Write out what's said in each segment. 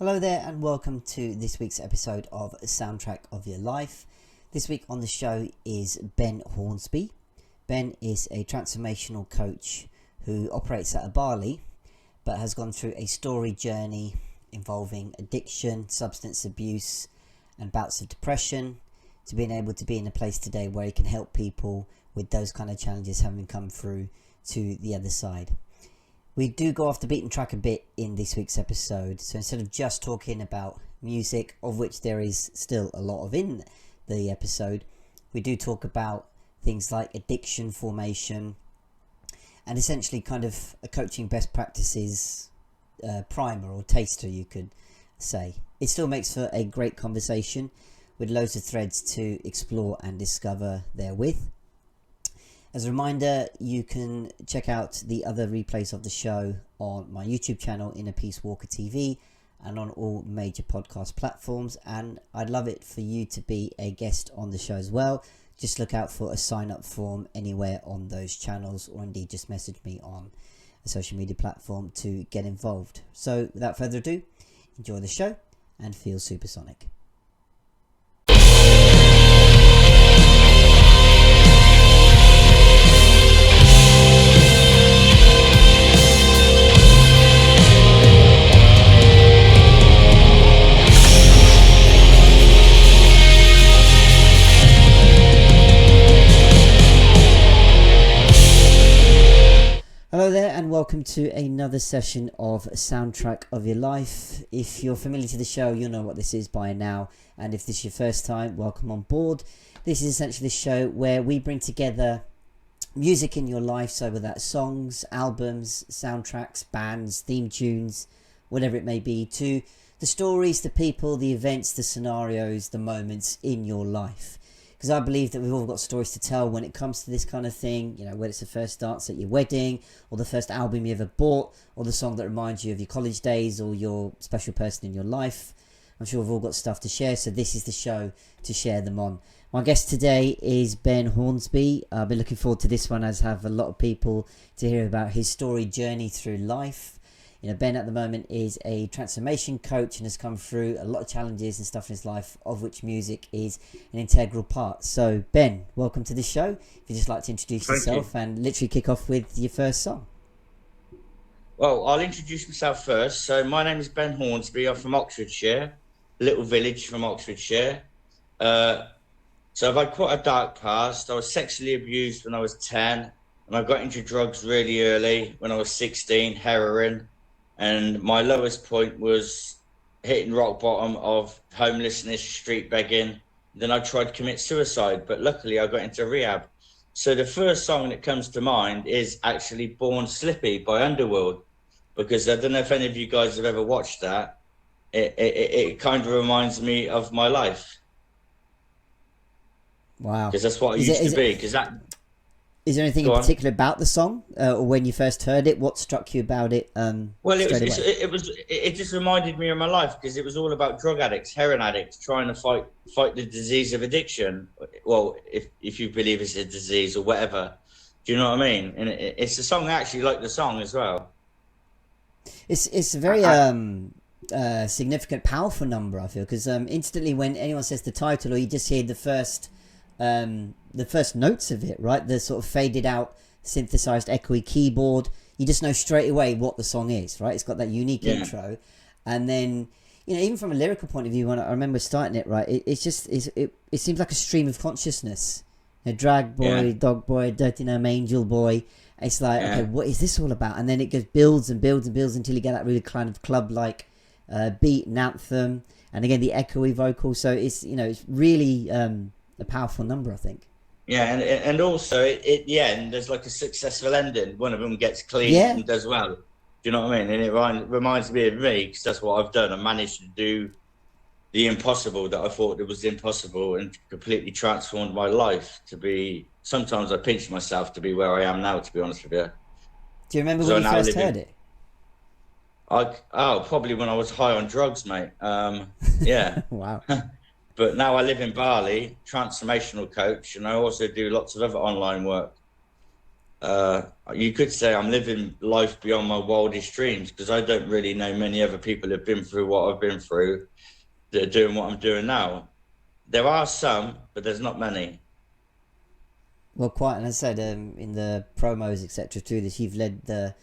Hello there and welcome to this week's episode of Soundtrack of Your Life. This week on the show is Ben Hornsby. Ben is a transformational coach who operates out of Bali but has gone through a story journey involving addiction, substance abuse and bouts of depression to being able to be in a place today where he can help people with those kind of challenges having come through to the other side. We do go off the beaten track a bit in this week's episode, so instead of just talking about music, of which there is still a lot of in the episode, we do talk about things like addiction formation and essentially kind of a coaching best practices primer or taster, you could say. It still makes for a great conversation with loads of threads to explore and discover therewith. As a reminder, you can check out the other replays of the show on my YouTube channel, Inner Peace Walker TV, and on all major podcast platforms. And I'd love it for you to be a guest on the show as well. Just look out for a sign-up form anywhere on those channels, or indeed just message me on a social media platform to get involved. So without further ado, enjoy the show and feel supersonic. Hello there and welcome to another session of Soundtrack of Your Life. If you're familiar to the show, you'll know what this is by now, and if this is your first time, welcome on board. This is essentially the show where we bring together music in your life, so whether that's songs, albums, soundtracks, bands, theme tunes, whatever it may be, to the stories, the people, the events, the scenarios, the moments in your life. Because I believe that we've all got stories to tell when it comes to this kind of thing, you know, whether it's the first dance at your wedding, or the first album you ever bought, or the song that reminds you of your college days, or your special person in your life. I'm sure we've all got stuff to share, so this is the show to share them on. My guest today is Ben Hornsby. I've been looking forward to this one, as have a lot of people, to hear about his story journey through life. You know, Ben at the moment is a transformation coach and has come through a lot of challenges and stuff in his life, of which music is an integral part. So, Ben, welcome to the show. If you'd just like to introduce yourself and literally kick off with your first song. Well, I'll introduce myself first. So, my name is Ben Hornsby. I'm from Oxfordshire, a little village from Oxfordshire. So, I've had quite a dark past. I was sexually abused when I was 10, and I got into drugs really early when I was 16, heroin. And my lowest point was hitting rock bottom of homelessness, street begging. Then I tried to commit suicide, but luckily I got into rehab. So the first song that comes to mind is actually Born Slippy by Underworld, because I don't know if any of you guys have ever watched that. It kind of reminds me of my life. Wow. Because that's what it used to be. Because that. Is there anything in particular about the song, or when you first heard it? What struck you about it? Well, it just reminded me of my life, because it was all about drug addicts, heroin addicts, trying to fight the disease of addiction. Well, if you believe it's a disease or whatever, do you know what I mean? And it's a song I actually like the song as well. It's a very significant, powerful number, I feel, because instantly when anyone says the title, or you just hear the first notes of it, right? The sort of faded out, synthesized, echoey keyboard. You just know straight away what the song is, right? It's got that unique intro. And then, you know, even from a lyrical point of view, when I remember starting it, right, it seems like a stream of consciousness. You know, drag boy, dog boy, dirty gnome, angel boy. It's like, okay, what is this all about? And then it just builds and builds and builds until you get that really kind of club-like beat and anthem. And again, the echoey vocal. So it's, you know, it's really a powerful number, I think. Yeah, and also at the end there's like a successful ending. One of them gets clean and does well. Do you know what I mean? And it reminds me of me, because that's what I've done. I managed to do the impossible that I thought it was impossible, and completely transformed my life to be. Sometimes I pinch myself to be where I am now, to be honest with you. Do you remember when you first heard it? Probably when I was high on drugs, mate. Yeah. Wow. But now I live in Bali, transformational coach, and I also do lots of other online work. You could say I'm living life beyond my wildest dreams because I don't really know many other people who've been through what I've been through that are doing what I'm doing now. There are some, but there's not many. Well, quite, and as I said, in the promos, etc., through this, you've led a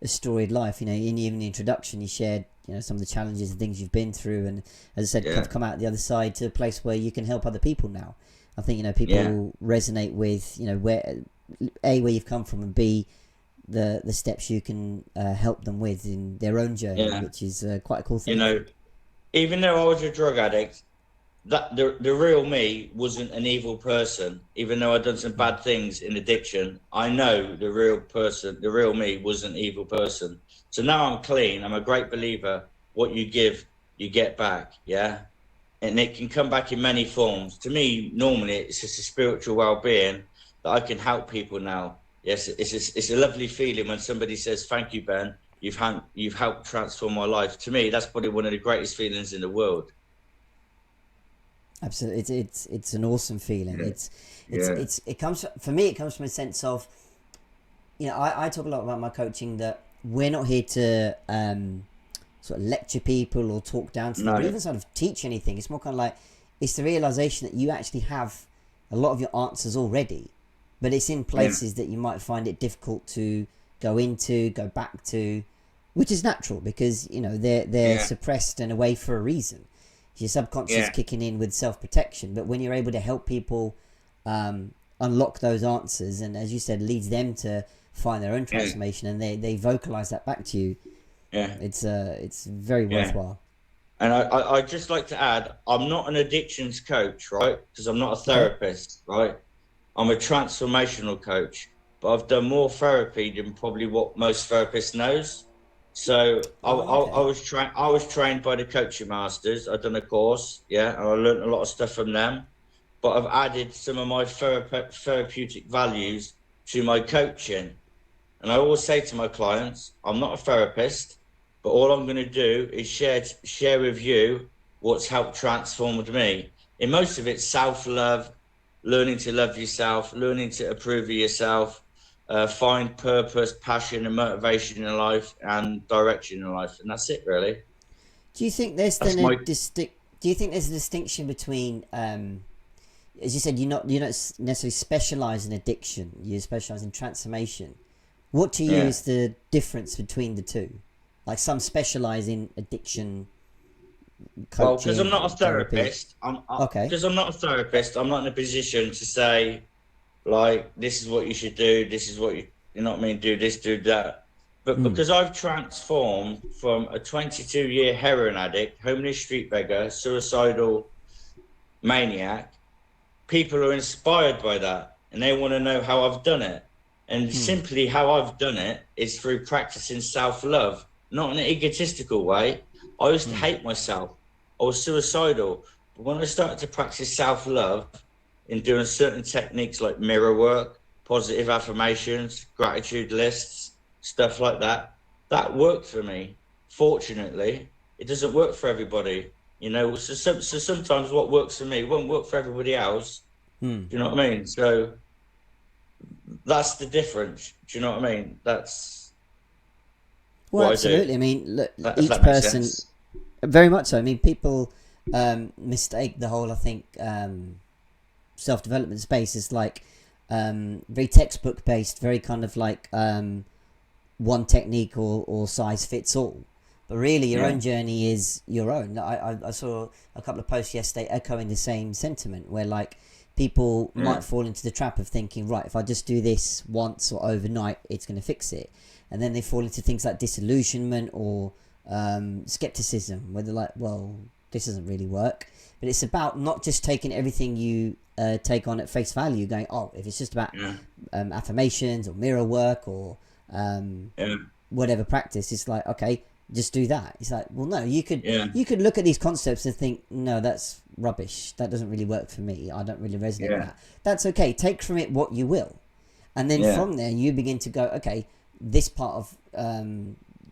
storied life. You know, in even the introduction, you shared, you know, some of the challenges and things you've been through, and as I said, Yeah, have come out the other side to a place where you can help other people now. I think, you know, yeah, people resonate with, you know, where a where you've come from, and b the steps you can help them with in their own journey, yeah. which is quite a cool You thing, I know, think. even though I was a drug addict, that the real me wasn't an evil person. Even though I'd done some Mm. bad things in addiction, I know the real person, the real me, was an evil person. So now I'm clean. I'm a great believer. What you give, you get back. Yeah, and it can come back in many forms. To me, normally it's just a spiritual well-being that I can help people now. Yes, it's a lovely feeling when somebody says, "Thank you, Ben. You've helped transform my life." To me, that's probably one of the greatest feelings in the world. Absolutely, it's an awesome feeling. Yeah, yeah, It comes for me. It comes from a sense of, you know, I talk a lot about my coaching that we're not here to sort of lecture people or talk down to them or no, even sort of teach anything. It's more kind of like it's the realization that you actually have a lot of your answers already, but it's in yeah, places that you might find it difficult to go into, go back to, which is natural because, you know, they're yeah, suppressed and away for a reason. Your subconscious yeah, kicking in with self protection, but when you're able to help people unlock those answers, and as you said, leads them to find their own yeah, transformation, and they vocalize that back to you, yeah, it's very yeah. worthwhile. And I'd just like to add, I'm not an addictions coach, right? Because I'm not a Okay. therapist, right? I'm a transformational coach, but I've done more therapy than probably what most therapists knows. So Oh, okay. I was trained by the coaching masters. I've done a course, yeah, and I learned a lot of stuff from them. But I've added some of my therapeutic values to my coaching. And I always say to my clients, I'm not a therapist, but all I'm going to do is share with you what's helped transform me. In most of it, self love, learning to love yourself, learning to approve of yourself, find purpose, passion, and motivation in life, and direction in life, and that's it, really. Do you think there's That's then a my distinct? Do you think there's a distinction between, as you said, you're not necessarily specialize in addiction. You specialize in transformation. What to you yeah. is the difference between the two? Like some specialize in addiction Well, because I'm coaching not or a therapy. therapist, Okay. because I'm not a therapist. I'm not in a position to say like this is what you should do, this is what you know what I mean, do this, do that. But Mm. because I've transformed from a 22-year heroin addict, homeless street beggar, suicidal maniac, people are inspired by that and they want to know how I've done it. And Mm. simply how I've done it is through practicing self-love, not in an egotistical way. I used to Mm. hate myself. I was suicidal. But when I started to practice self-love in doing certain techniques like mirror work, positive affirmations, gratitude lists, stuff like that, that worked for me. Fortunately, it doesn't work for everybody. You know, so sometimes what works for me won't work for everybody else. Mm. Do you know what I mean? So that's the difference. Do you know what I mean? That's Well, what I do. absolutely. I mean, look, If each that makes person, sense. very much so. I mean, people mistake the whole, I think, self development space is like very textbook based, very kind of like one technique or size fits all. But really, your Yeah. own journey is your own. I saw a couple of posts yesterday echoing the same sentiment, where like people Yeah. might fall into the trap of thinking, right, if I just do this once or overnight, it's going to fix it, and then they fall into things like disillusionment or skepticism, where they're like, well, this doesn't really work. But it's about not just taking everything you take on at face value, going, oh, if it's just about Yeah. affirmations or mirror work or Yeah. whatever practice, it's like, okay, just do that. It's like, well, no, Yeah. you could look at these concepts and think, no, that's rubbish, that doesn't really work for me, I don't really resonate with Yeah. that. That's okay, take from it what you will, and then Yeah. from there you begin to go, okay, this part of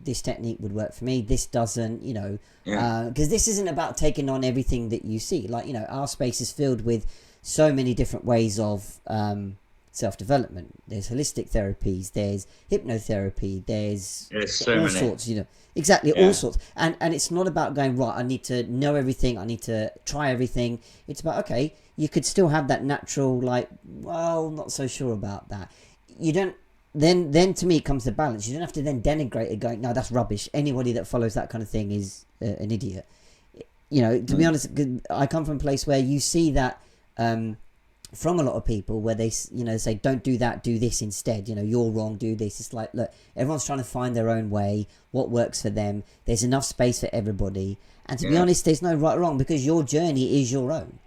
this technique would work for me, this doesn't, you know, Yeah. because this isn't about taking on everything that you see. Like, you know, our space is filled with so many different ways of self-development. There's holistic therapies, there's hypnotherapy, there's so all many. sorts, exactly, all sorts. And it's not about going, right, I need to know everything, I need to try everything. It's about, okay, you could still have that natural, like, well, not so sure about that. You don't, then to me it comes to balance. You don't have to then denigrate it going, no, that's rubbish. Anybody that follows that kind of thing is an idiot. To be honest, I come from a place where you see that from a lot of people where they say, don't do that, do this instead. You're wrong, do this. It's like, look, everyone's trying to find their own way, what works for them. There's enough space for everybody. And to be honest, there's no right or wrong, because your journey is your own.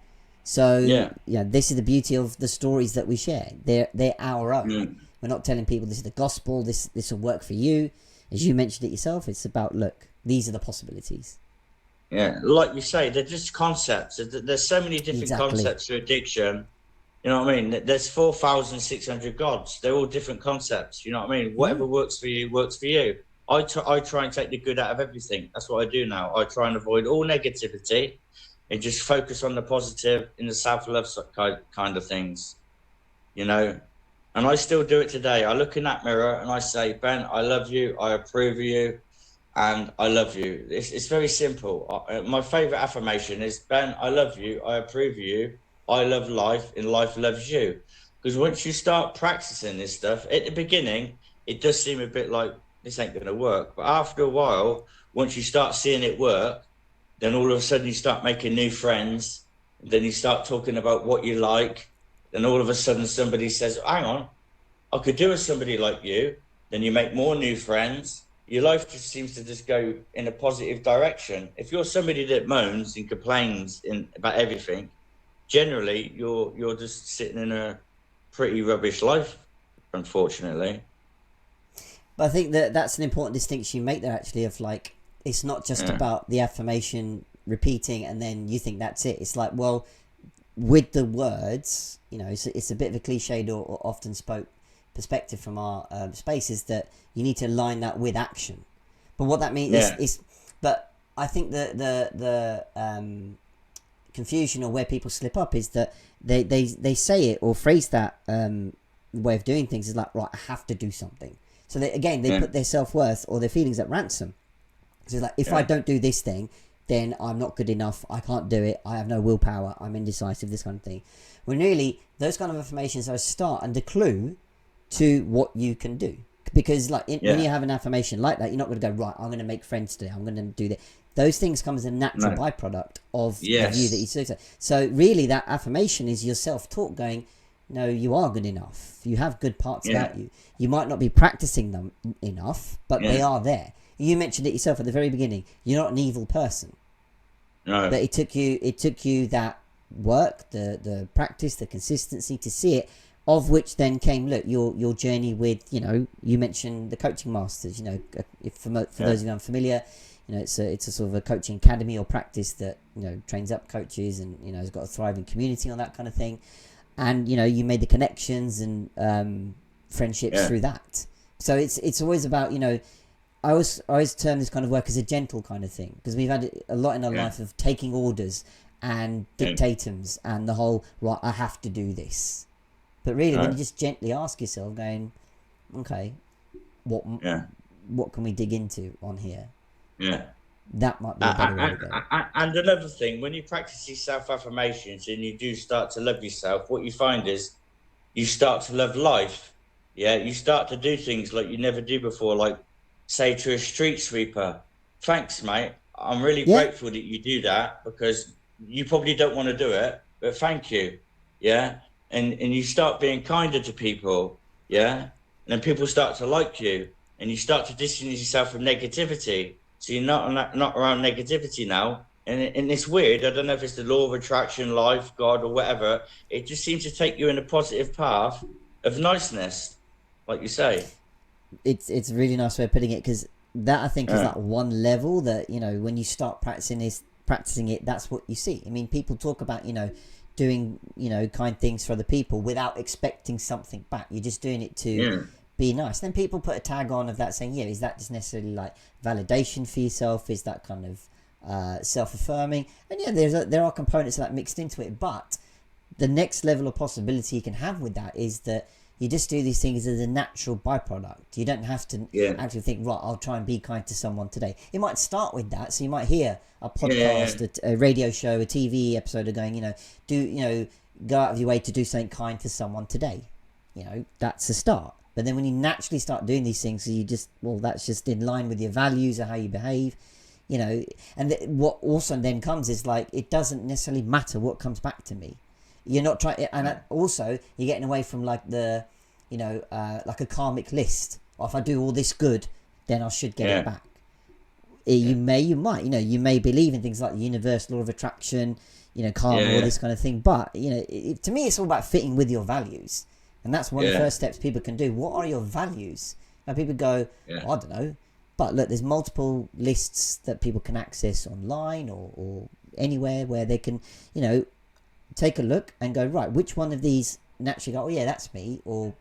So this is the beauty of the stories that we share. They're our own. We're not telling people this is the gospel, this will work for you. As you mentioned it yourself, it's about, look, these are the possibilities. Yeah, like you say, they're just concepts. There's so many different concepts for addiction. You know what I mean? There's 4,600 gods. They're all different concepts. You know what I mean? Whatever works for you, works for you. I try and take the good out of everything. That's what I do now. I try and avoid all negativity and just focus on the positive in the self-love kind of things, And I still do it today. I look in that mirror and I say, Ben, I love you. I approve of you. And I love you. It's very simple. My favorite affirmation is, Ben, I love you. I approve of you. I love life and life loves you. Because once you start practicing this stuff, at the beginning, it does seem a bit like this ain't going to work. But after a while, once you start seeing it work, then all of a sudden you start making new friends. Then you start talking about what you like. Then all of a sudden somebody says, hang on, I could do with somebody like you. Then you make more new friends. Your life just seems to just go in a positive direction. If you're somebody that moans and complains about everything, generally you're just sitting in a pretty rubbish life, unfortunately. But I think that's an important distinction you make there, actually, of like, it's not just about the affirmation repeating and then you think that's it. It's like, well, with the words, it's a bit of a cliched or often spoke perspective from our space, is that you need to align that with action. But what that means is but I think the confusion, or where people slip up, is that they say it or phrase that way of doing things is like, right, I have to do something. So they put their self-worth or their feelings at ransom. So it's like, if I don't do this thing, then I'm not good enough, I can't do it, I have no willpower, I'm indecisive, this kind of thing. When really, those kind of affirmations are a start and a clue to what you can do. Because when you have an affirmation like that, you're not going to go, right, I'm going to make friends today, I'm going to do that. Those things come as a natural byproduct of the view that you see. So really, that affirmation is your self-talk going, no, you are good enough. You have good parts about you. You might not be practicing them enough, but they are there. You mentioned it yourself at the very beginning. You're not an evil person. No. But it took you that work, the practice, the consistency to see it, of which then came, look, your journey with, you mentioned the coaching masters. If for those of you unfamiliar, it's a sort of a coaching academy or practice that trains up coaches and has got a thriving community on that kind of thing. And you made the connections and friendships through that. So it's always about I always term this kind of work as a gentle kind of thing, because we've had a lot in our life of taking orders and dictatums and the whole, right, I have to do this. But really, when you just gently ask yourself, going, okay, what can we dig into on here? Yeah. That might be a better way to go. And another thing, when you practice these self-affirmations and you do start to love yourself, what you find is you start to love life. Yeah, you start to do things like you never do before, like say to a street sweeper, thanks, mate. I'm really grateful that you do that, because you probably don't want to do it, but thank you. Yeah. And you start being kinder to people. Yeah. And then people start to like you, and you start to distance yourself from negativity. So you're not around negativity now. And it's weird. I don't know if it's the law of attraction, life, God, or whatever. It just seems to take you in a positive path of niceness, like you say. It's a really nice way of putting it, because that, I think, is that one level that, when you start practicing it, that's what you see. I mean, people talk about, doing, kind things for other people without expecting something back. You're just doing it to be nice. Then people put a tag on of that saying, is that just necessarily like validation for yourself? Is that kind of self-affirming? And there are components of that mixed into it, but the next level of possibility you can have with that is that you just do these things as a natural byproduct. You don't have to actually think, right, I'll try and be kind to someone today. It might start with that. So you might hear a podcast, a radio show, a TV episode of going, go out of your way to do something kind to someone today. That's a start. But then when you naturally start doing these things, you just, that's just in line with your values or how you behave, and what also then comes is like, it doesn't necessarily matter what comes back to me. You're not trying, and also you're getting away from like the, like a karmic list. Or if I do all this good, then I should get it back. You might, you may believe in things like the universal law of attraction, karma, all this kind of thing. But, to me, it's all about fitting with your values. And that's one of the first steps people can do. What are your values? Now people go, I don't know. But look, there's multiple lists that people can access online or anywhere where they can, take a look and go, right, which one of these naturally go, that's me, or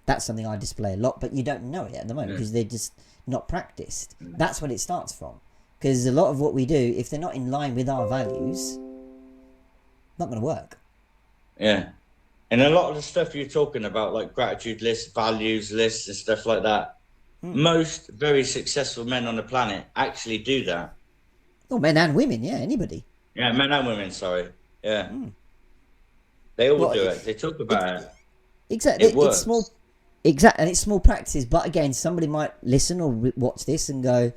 that's something I display a lot, but you don't know it at the moment because they're just not practiced. That's what it starts from, because a lot of what we do, if they're not in line with our values, not going to work. And a lot of the stuff you're talking about, like gratitude lists, values lists and stuff like that, most very successful men on the planet actually do that. Men and women, anybody. Men and women, sorry. They all do it. They talk about it. Exactly. It works. It's small. Exactly, and it's small practices. But again, somebody might listen or watch this and go,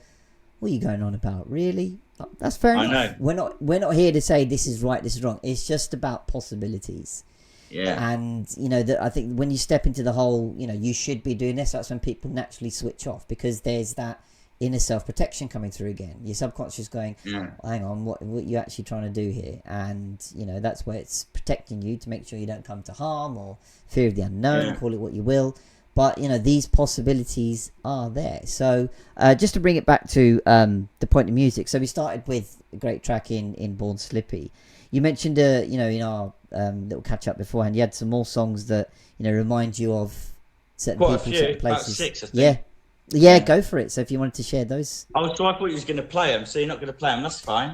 "What are you going on about? Really?" That's fair enough. I know. We're not here to say this is right, this is wrong. It's just about possibilities. And I think when you step into the whole, you should be doing this, that's when people naturally switch off, because there's that inner self-protection coming through again. Your subconscious going, hang on, what are you actually trying to do here? And that's where it's protecting you to make sure you don't come to harm or fear of the unknown, call it what you will. But these possibilities are there. So just to bring it back to the point of music, so we started with a great track in Born Slippy. You mentioned in our little catch up beforehand, you had some more songs that remind you of certain people, certain places. About 6, I think. Yeah, go for it. So if you wanted to share those. So I thought you was going to play them, so you're not going to play them. That's fine.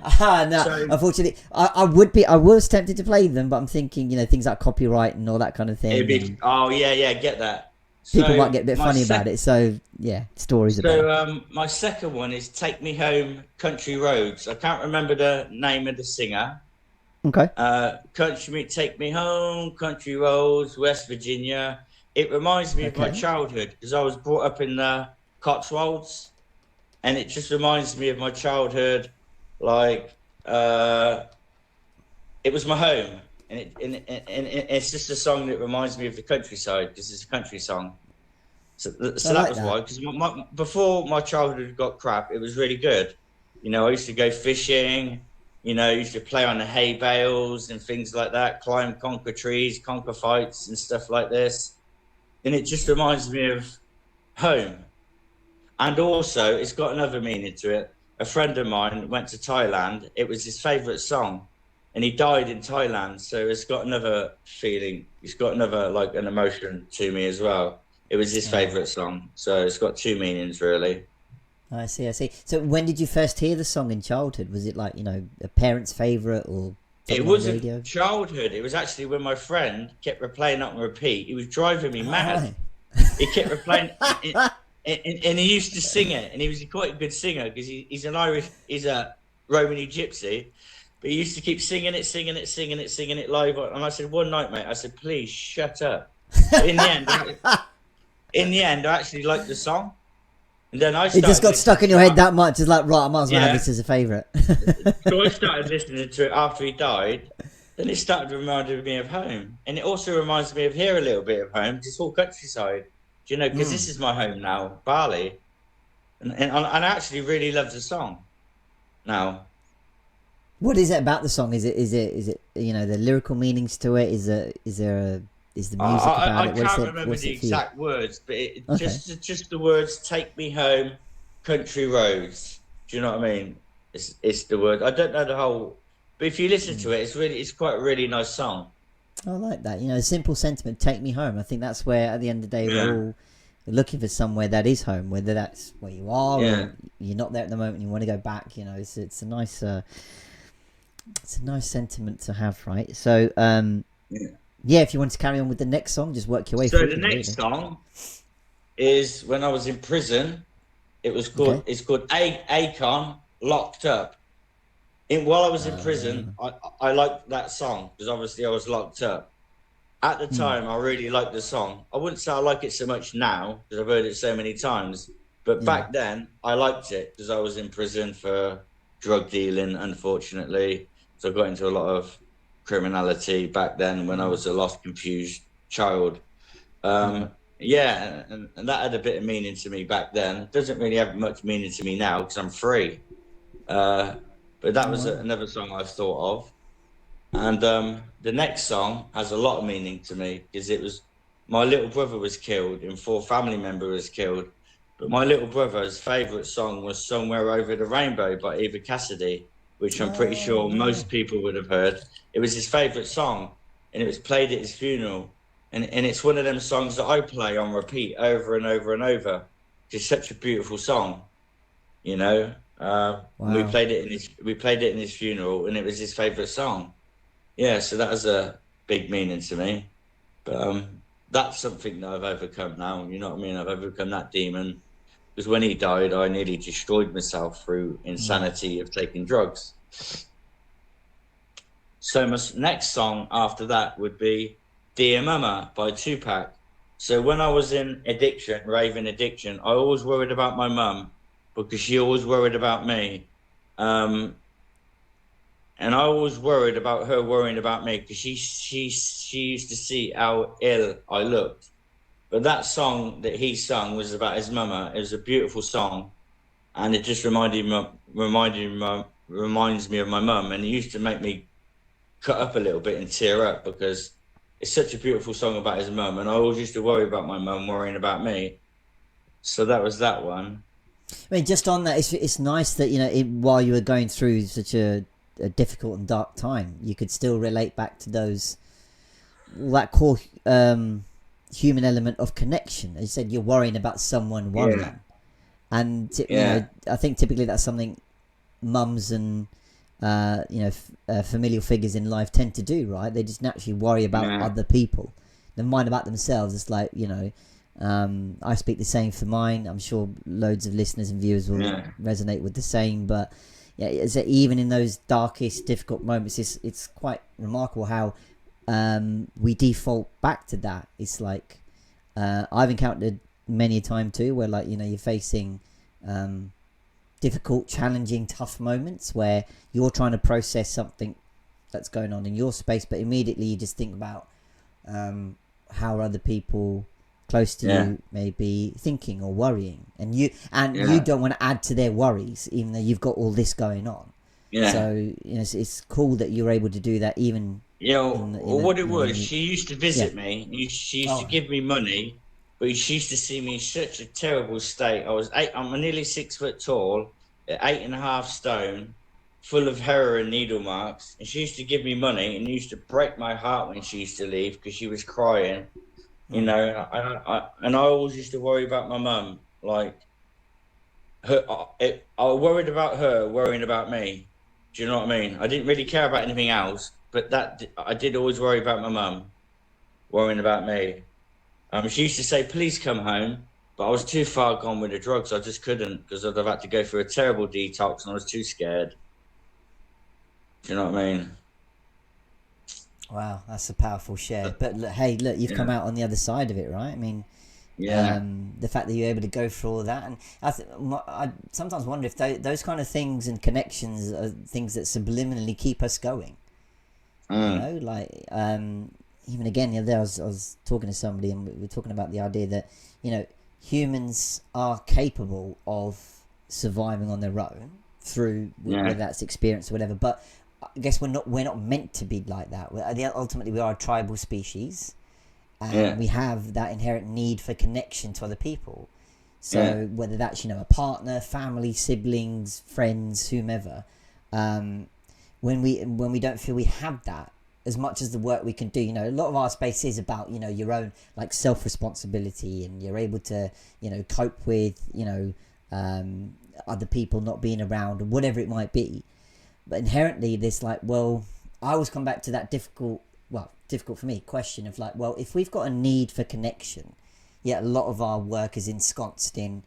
No. So, unfortunately, I was tempted to play them, but I'm thinking, things like copyright and all that kind of thing. Get that. People might get a bit funny about it. So stories about it. So my second one is "Take Me Home, Country Roads." I can't remember the name of the singer. Okay. Take me home, country roads, West Virginia. It reminds me of my childhood, because I was brought up in the Cotswolds, and it just reminds me of my childhood. Like it was my home, and it's just a song that reminds me of the countryside, because it's a country song. So that was why. Because before my childhood got crap, it was really good. I used to go fishing. Used to play on the hay bales and things like that, climb, conquer trees, conquer fights and stuff like this. And it just reminds me of home. And also, it's got another meaning to it. A friend of mine went to Thailand. It was his favourite song. And he died in Thailand. So it's got another feeling. It's got another, like, an emotion to me as well. It was his favourite song. So it's got two meanings, really. I see. So when did you first hear the song in childhood? Was it like, a parent's favourite or it wasn't childhood. It was actually when my friend kept replaying it on repeat. He was driving me mad. He kept replaying and he used to sing it, and he was quite a good singer, because he's a Romany gypsy, but he used to keep singing it live. And I said, one night, mate, I said, please shut up. But in the end, I actually liked the song. And then it just got stuck in your head that much. It's like, right, I might as well have this as a favourite. So I started listening to it after he died. Then it started reminding me of home. And it also reminds me of here a little bit of home, this whole countryside. Because this is my home now, Bali. And I actually really love the song now. What is it about the song? Is it the lyrical meanings to it? Is the music about it? I can't remember the exact words, but just the words "Take me home, country roads." Do you know what I mean? It's the word. I don't know the whole, but if you listen to it, it's quite a really nice song. I like that. A simple sentiment, "Take me home." I think that's where, at the end of the day, we're all looking for somewhere that is home, whether that's where you are or you're not there at the moment and you want to go back. It's a nice It's a nice sentiment to have, right? So, Yeah. yeah, if you want to carry on with the next song, just work your way So through the them, next really. song is when I was in prison. Okay. It's called Akon Locked Up. While I was in Uh, prison, I liked that song because obviously I was locked up. At the hmm, time, I really liked the song. I wouldn't say I like it so much now because I've heard it so many times. But yeah. back then, I liked it because I was in prison for drug dealing, unfortunately. So I got into a lot of criminality back then when I Mm, was a lost, confused child. mm, Yeah, and that had a bit of meaning to me back then. It doesn't really have much meaning to me now because I'm free. Uh, but that oh, was wow. another song I've thought of. And the next song has a lot of meaning to me because it was my little brother was killed and four family members was killed. But my little brother's favourite song was Somewhere Over the Rainbow by Eva Cassidy, which I'm pretty Oh, sure wow. most people would have heard. It was his favourite song and it was played at his funeral. And it's one of them songs that I play on repeat over and over and over. It's such a beautiful song, you know. And Wow. we played it in his funeral and it was his favourite song. Yeah, so that has a big meaning to me. But that's something that I've overcome now. You know what I mean? I've overcome that demon because when he died, I nearly destroyed myself through Mm. insanity of taking drugs. So my next song after that would be "Dear Mama" by Tupac. So when I was in addiction, raving addiction, I always worried about my mum because she always worried about me. Um, and I was worried about her worrying about me because she used to see how ill I looked. But that song that he sung was about his mama. It was a beautiful song, and it just reminds me of my mum, and it used to make me cut up a little bit and tear up because it's such a beautiful song about his mum, and I always used to worry about my mum worrying about me. So that was that one. I mean, just on that, it's nice that, while you were going through such a difficult and dark time, you could still relate back to that core human element of connection. As you said, you're worrying about someone Yeah, worrying. And, yeah, I think typically that's something mums and familial figures in life tend to do, right? They just naturally worry about yeah, other people. They mind about themselves. It's like, I speak the same for mine. I'm sure loads of listeners and viewers will yeah, resonate with the same. But yeah, is that even in those darkest, difficult moments, it's quite remarkable how we default back to that. It's like I've encountered many a time too, where like you're facing difficult, challenging, tough moments where you're trying to process something that's going on in your space, but immediately you just think about how other people close to yeah, you may be thinking or worrying, and you yeah, don't want to add to their worries, even though you've got all this going on. yeah. So it's cool that you're able to do that, even You know, in a what it was, when you she used to yeah. visit me. She used to Oh, give me money, but she used to see me in such a terrible state. I'm nearly 6 foot tall, 8.5 stone, full of heroin needle marks. And she used to give me money and used to break my heart when she used to leave because she was crying, you mm, know. And I always used to worry about my mum. Like, I worried about her worrying about me. Do you know what I mean? I didn't really care about anything else, but that I did always worry about my mum worrying about me. She used to say, "Please come home," but I was too far gone with the drugs. I just couldn't because I'd have had to go through a terrible detox, and I was too scared. Do you know what I mean? wow, that's a powerful share. But look, hey, look, you've come Yeah, out on the other side of it, right? I mean, yeah, the fact that you're able to go through all that, and I sometimes wonder if those kind of things and connections are things that subliminally keep us going. mm, Like even again the other day I was talking to somebody and we were talking about the idea that humans are capable of surviving on their own through yeah, whether that's experience or whatever. But I guess we're not meant to be like that. Ultimately, we are a tribal species, and yeah, we have that inherent need for connection to other people. yeah, So whether that's a partner, family, siblings, friends, whomever, um, when we don't feel we have that, as much as the work we can do, a lot of our space is about your own like self responsibility, and you're able to cope with other people not being around or whatever it might be. But inherently, this like, well, I always come back to that difficult for me question of like, well, if we've got a need for connection, yet a lot of our work is ensconced in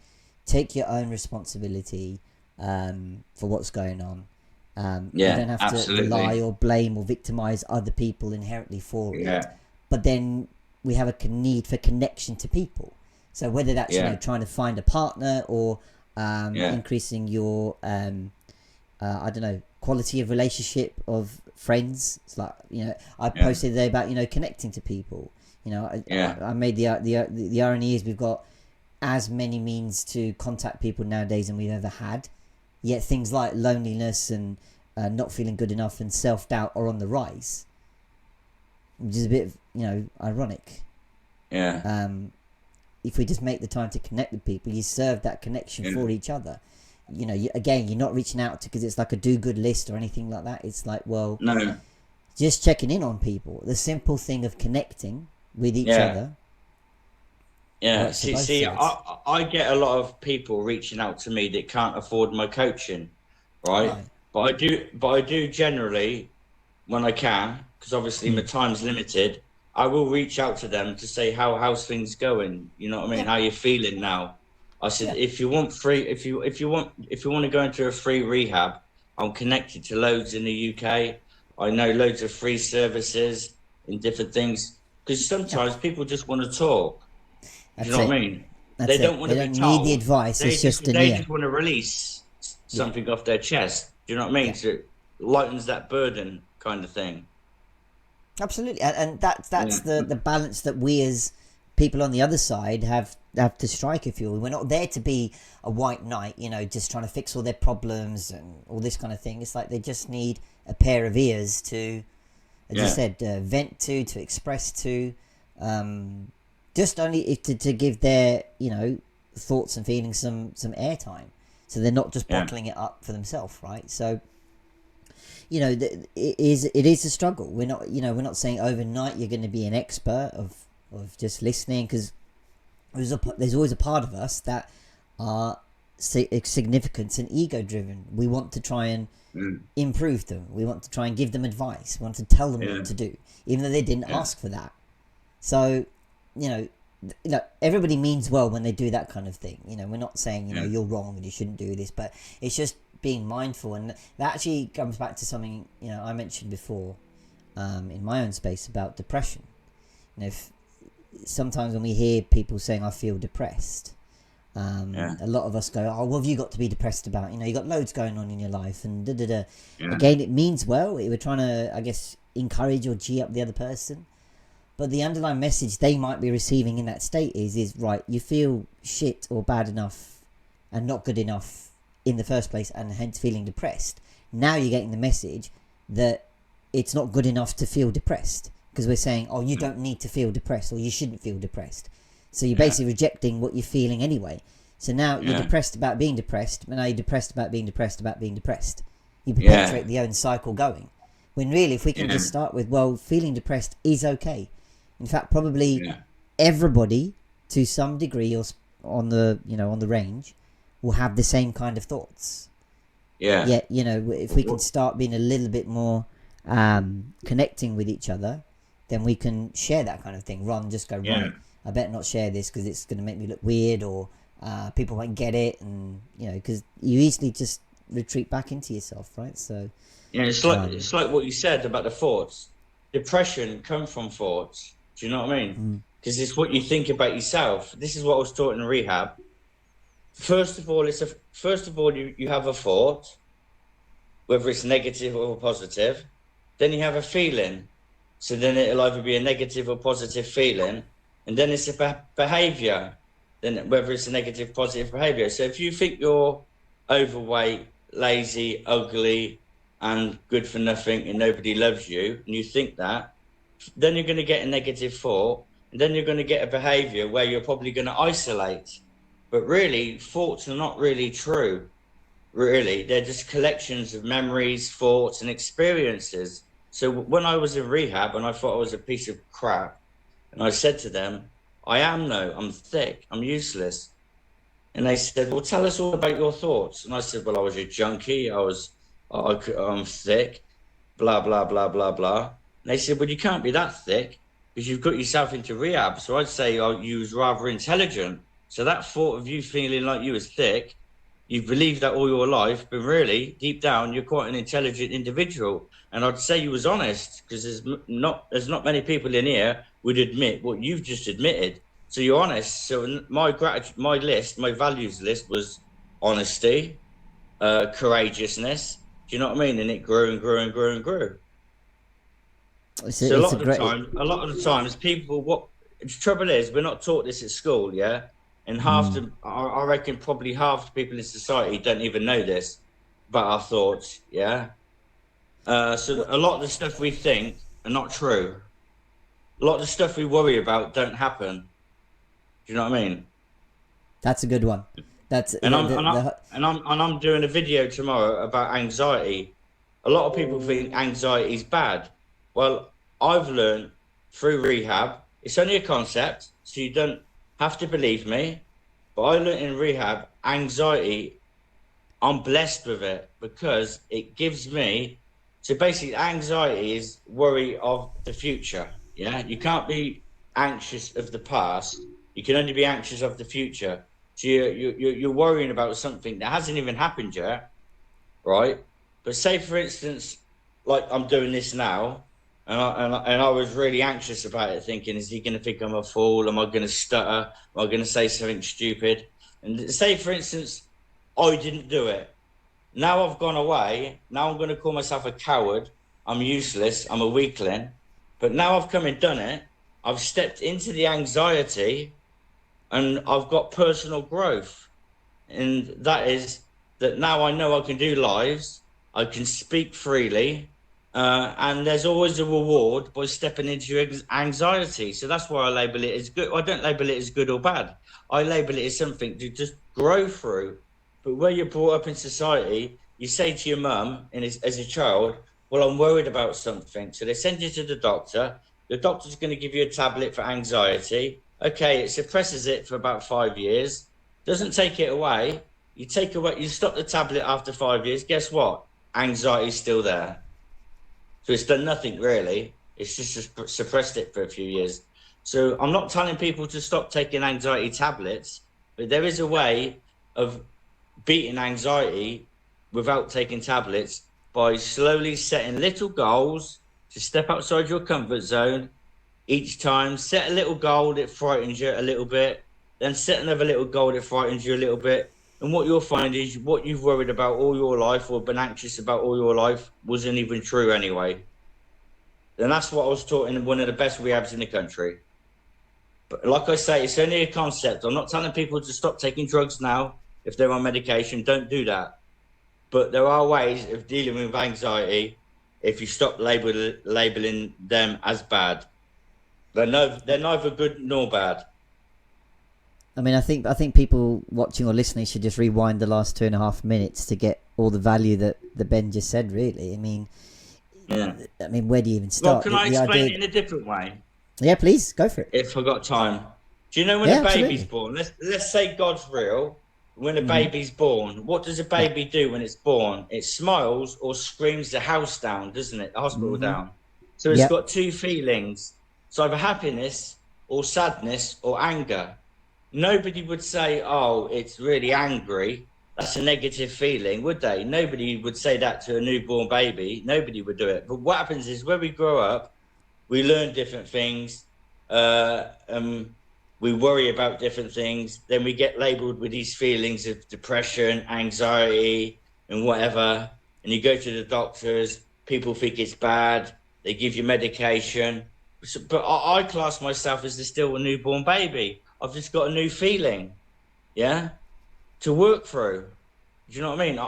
take your own responsibility for what's going on. You don't have to rely or blame or victimize other people inherently for it. But then we have a need for connection to people. So whether that's trying to find a partner or increasing your I don't know, quality of relationship of friends. It's like, I posted today about connecting to people. I made the irony is we've got as many means to contact people nowadays than we've ever had, yet things like loneliness and not feeling good enough and self-doubt are on the rise, which is a bit ironic. If we just make the time to connect with people, you serve that connection for each other. You're not reaching out to because it's like a do-good list or anything like that. It's like, well, no, just checking in on people, the simple thing of connecting with each other. See, I get a lot of people reaching out to me that can't afford my coaching, right? But I do generally, when I can, because obviously my time's limited, I will reach out to them to say how's things going. You know what I mean? How you feeling now? I said, if you want if you want to go into a free rehab, I'm connected to loads in the UK. I know loads of free services in different things, because sometimes people just want to talk. You know what I mean? They don't want to be told. Need the advice. They just want to release something off their chest. Do you know what I mean? So it lightens that burden, kind of thing. Absolutely, and that's the balance that we as people on the other side have to strike. If you will, we're not there to be a white knight, just trying to fix all their problems and all this kind of thing. It's like they just need a pair of ears to, as you said, vent to express to, just only to give their thoughts and feelings some airtime, so they're not just bottling it up for themselves, right? So it is a struggle. We're not saying overnight you're going to be an expert of just listening, because there's always a part of us that are significant and ego driven. We want to try and improve them. We want to try and give them advice. We want to tell them what to do, even though they didn't ask for that. So everybody means well when they do that kind of thing. We're not saying you're wrong and you shouldn't do this, but it's just being mindful. And that actually comes back to something I mentioned before in my own space about depression. If sometimes when we hear people saying I feel depressed, a lot of us go, oh, what have you got to be depressed about? You got loads going on in your life, and again, it means well. We're trying to, I guess, encourage or G up the other person, but the underlying message they might be receiving in that state is right, you feel shit or bad enough and not good enough in the first place, and hence feeling depressed. Now you're getting the message that it's not good enough to feel depressed, because we're saying, oh, you don't need to feel depressed, or you shouldn't feel depressed. So you're basically rejecting what you're feeling anyway. So now you're depressed about being depressed, but now you're depressed about being depressed about being depressed. You perpetuate the own cycle going. When really, if we can just start with, well, feeling depressed is okay. In fact, probably everybody, to some degree, or on the on the range, will have the same kind of thoughts. Yet, if we can start being a little bit more connecting with each other, then we can share that kind of thing, rather than just go, right, I better not share this because it's going to make me look weird, or people won't get it, and because you easily just retreat back into yourself, right? So it's like what you said about the thoughts. Depression comes from thoughts. Do you know what I mean? Because it's what you think about yourself. This is what I was taught in rehab. First of all, you have a thought, whether it's negative or positive. Then you have a feeling. So then it'll either be a negative or positive feeling, and then it's a behavior. Then whether it's a negative, positive behavior. So if you think you're overweight, lazy, ugly, and good for nothing, and nobody loves you, and you think that, then you're going to get a negative thought, and then you're going to get a behavior where you're probably going to isolate. But really, thoughts are not really true. Really, they're just collections of memories, thoughts, and experiences. So when I was in rehab and I thought I was a piece of crap, and I said to them, I'm thick, I'm useless. And they said, well, tell us all about your thoughts. And I said, well, I was a junkie, I was I'm thick, blah, blah, blah, blah, blah. And they said, well, you can't be that thick because you've got yourself into rehab. So I'd say, oh, you was rather intelligent. So that thought of you feeling like you was thick, you've believed that all your life, but really, deep down, you're quite an intelligent individual. And I'd say you was honest because there's not many people in here would admit what you've just admitted. So you're honest. So my list, my values list was honesty, courageousness. Do you know what I mean? And it grew and grew and grew and grew. So a lot of the times, people, what the trouble is, we're not taught this at school, yeah. And I reckon probably half the people in society don't even know this about our thoughts, yeah. So a lot of the stuff we think are not true. A lot of the stuff we worry about don't happen. Do you know what I mean? That's a good one. I'm doing a video tomorrow about anxiety. A lot of people think anxiety is bad. Well, I've learned through rehab, it's only a concept, so you don't have to believe me. But I learned in rehab, anxiety, I'm blessed with it because it gives me, so basically anxiety is worry of the future. Yeah, you can't be anxious of the past. You can only be anxious of the future. So you're worrying about something that hasn't even happened yet, right? But say, for instance, like I'm doing this now, and I was really anxious about it, thinking, is he going to think I'm a fool? Am I going to stutter? Am I going to say something stupid? And say, for instance, I didn't do it. Now I've gone away. Now I'm going to call myself a coward. I'm useless. I'm a weakling. But now I've come and done it. I've stepped into the anxiety and I've got personal growth. And that is that now I know I can do lives. I can speak freely. And there's always a reward by stepping into your anxiety. So that's why I label it as good. I don't label it as good or bad. I label it as something to just grow through. But where you're brought up in society, you say to your mum as a child, well, I'm worried about something. So they send you to the doctor. The doctor's going to give you a tablet for anxiety. Okay, it suppresses it for about 5 years. Doesn't take it away. You stop the tablet after 5 years. Guess what? Anxiety's still there. So it's done nothing really. It's just suppressed it for a few years. So I'm not telling people to stop taking anxiety tablets, but there is a way of beating anxiety without taking tablets by slowly setting little goals to step outside your comfort zone each time. Set a little goal that frightens you a little bit, then set another little goal that frightens you a little bit. And what you'll find is what you've worried about all your life or been anxious about all your life wasn't even true anyway. And that's what I was taught in one of the best rehabs in the country. But like I say, it's only a concept. I'm not telling people to stop taking drugs now if they're on medication. Don't do that. But there are ways of dealing with anxiety if you stop labeling them as bad. They're neither good nor bad. I mean, I think people watching or listening should just rewind the last 2.5 minutes to get all the value that Ben just said. Really, I mean, where do you even start? Well, can I explain it in a different way? Yeah, please go for it. If I got time. Do you know when a baby's born? Let's say God's real. When a baby's born, what does a baby do when it's born? It smiles or screams the house down, doesn't it? The hospital down. So it's got two feelings. It's either happiness or sadness or anger. Nobody would say, oh, it's really angry. That's a negative feeling, would they? Nobody would say that to a newborn baby. Nobody would do it. But what happens is when we grow up, we learn different things. We worry about different things. Then we get labeled with these feelings of depression, anxiety, and whatever. And you go to the doctors. People think it's bad. They give you medication. But I class myself as still a newborn baby. I've just got a new feeling, to work through. Do you know what I mean?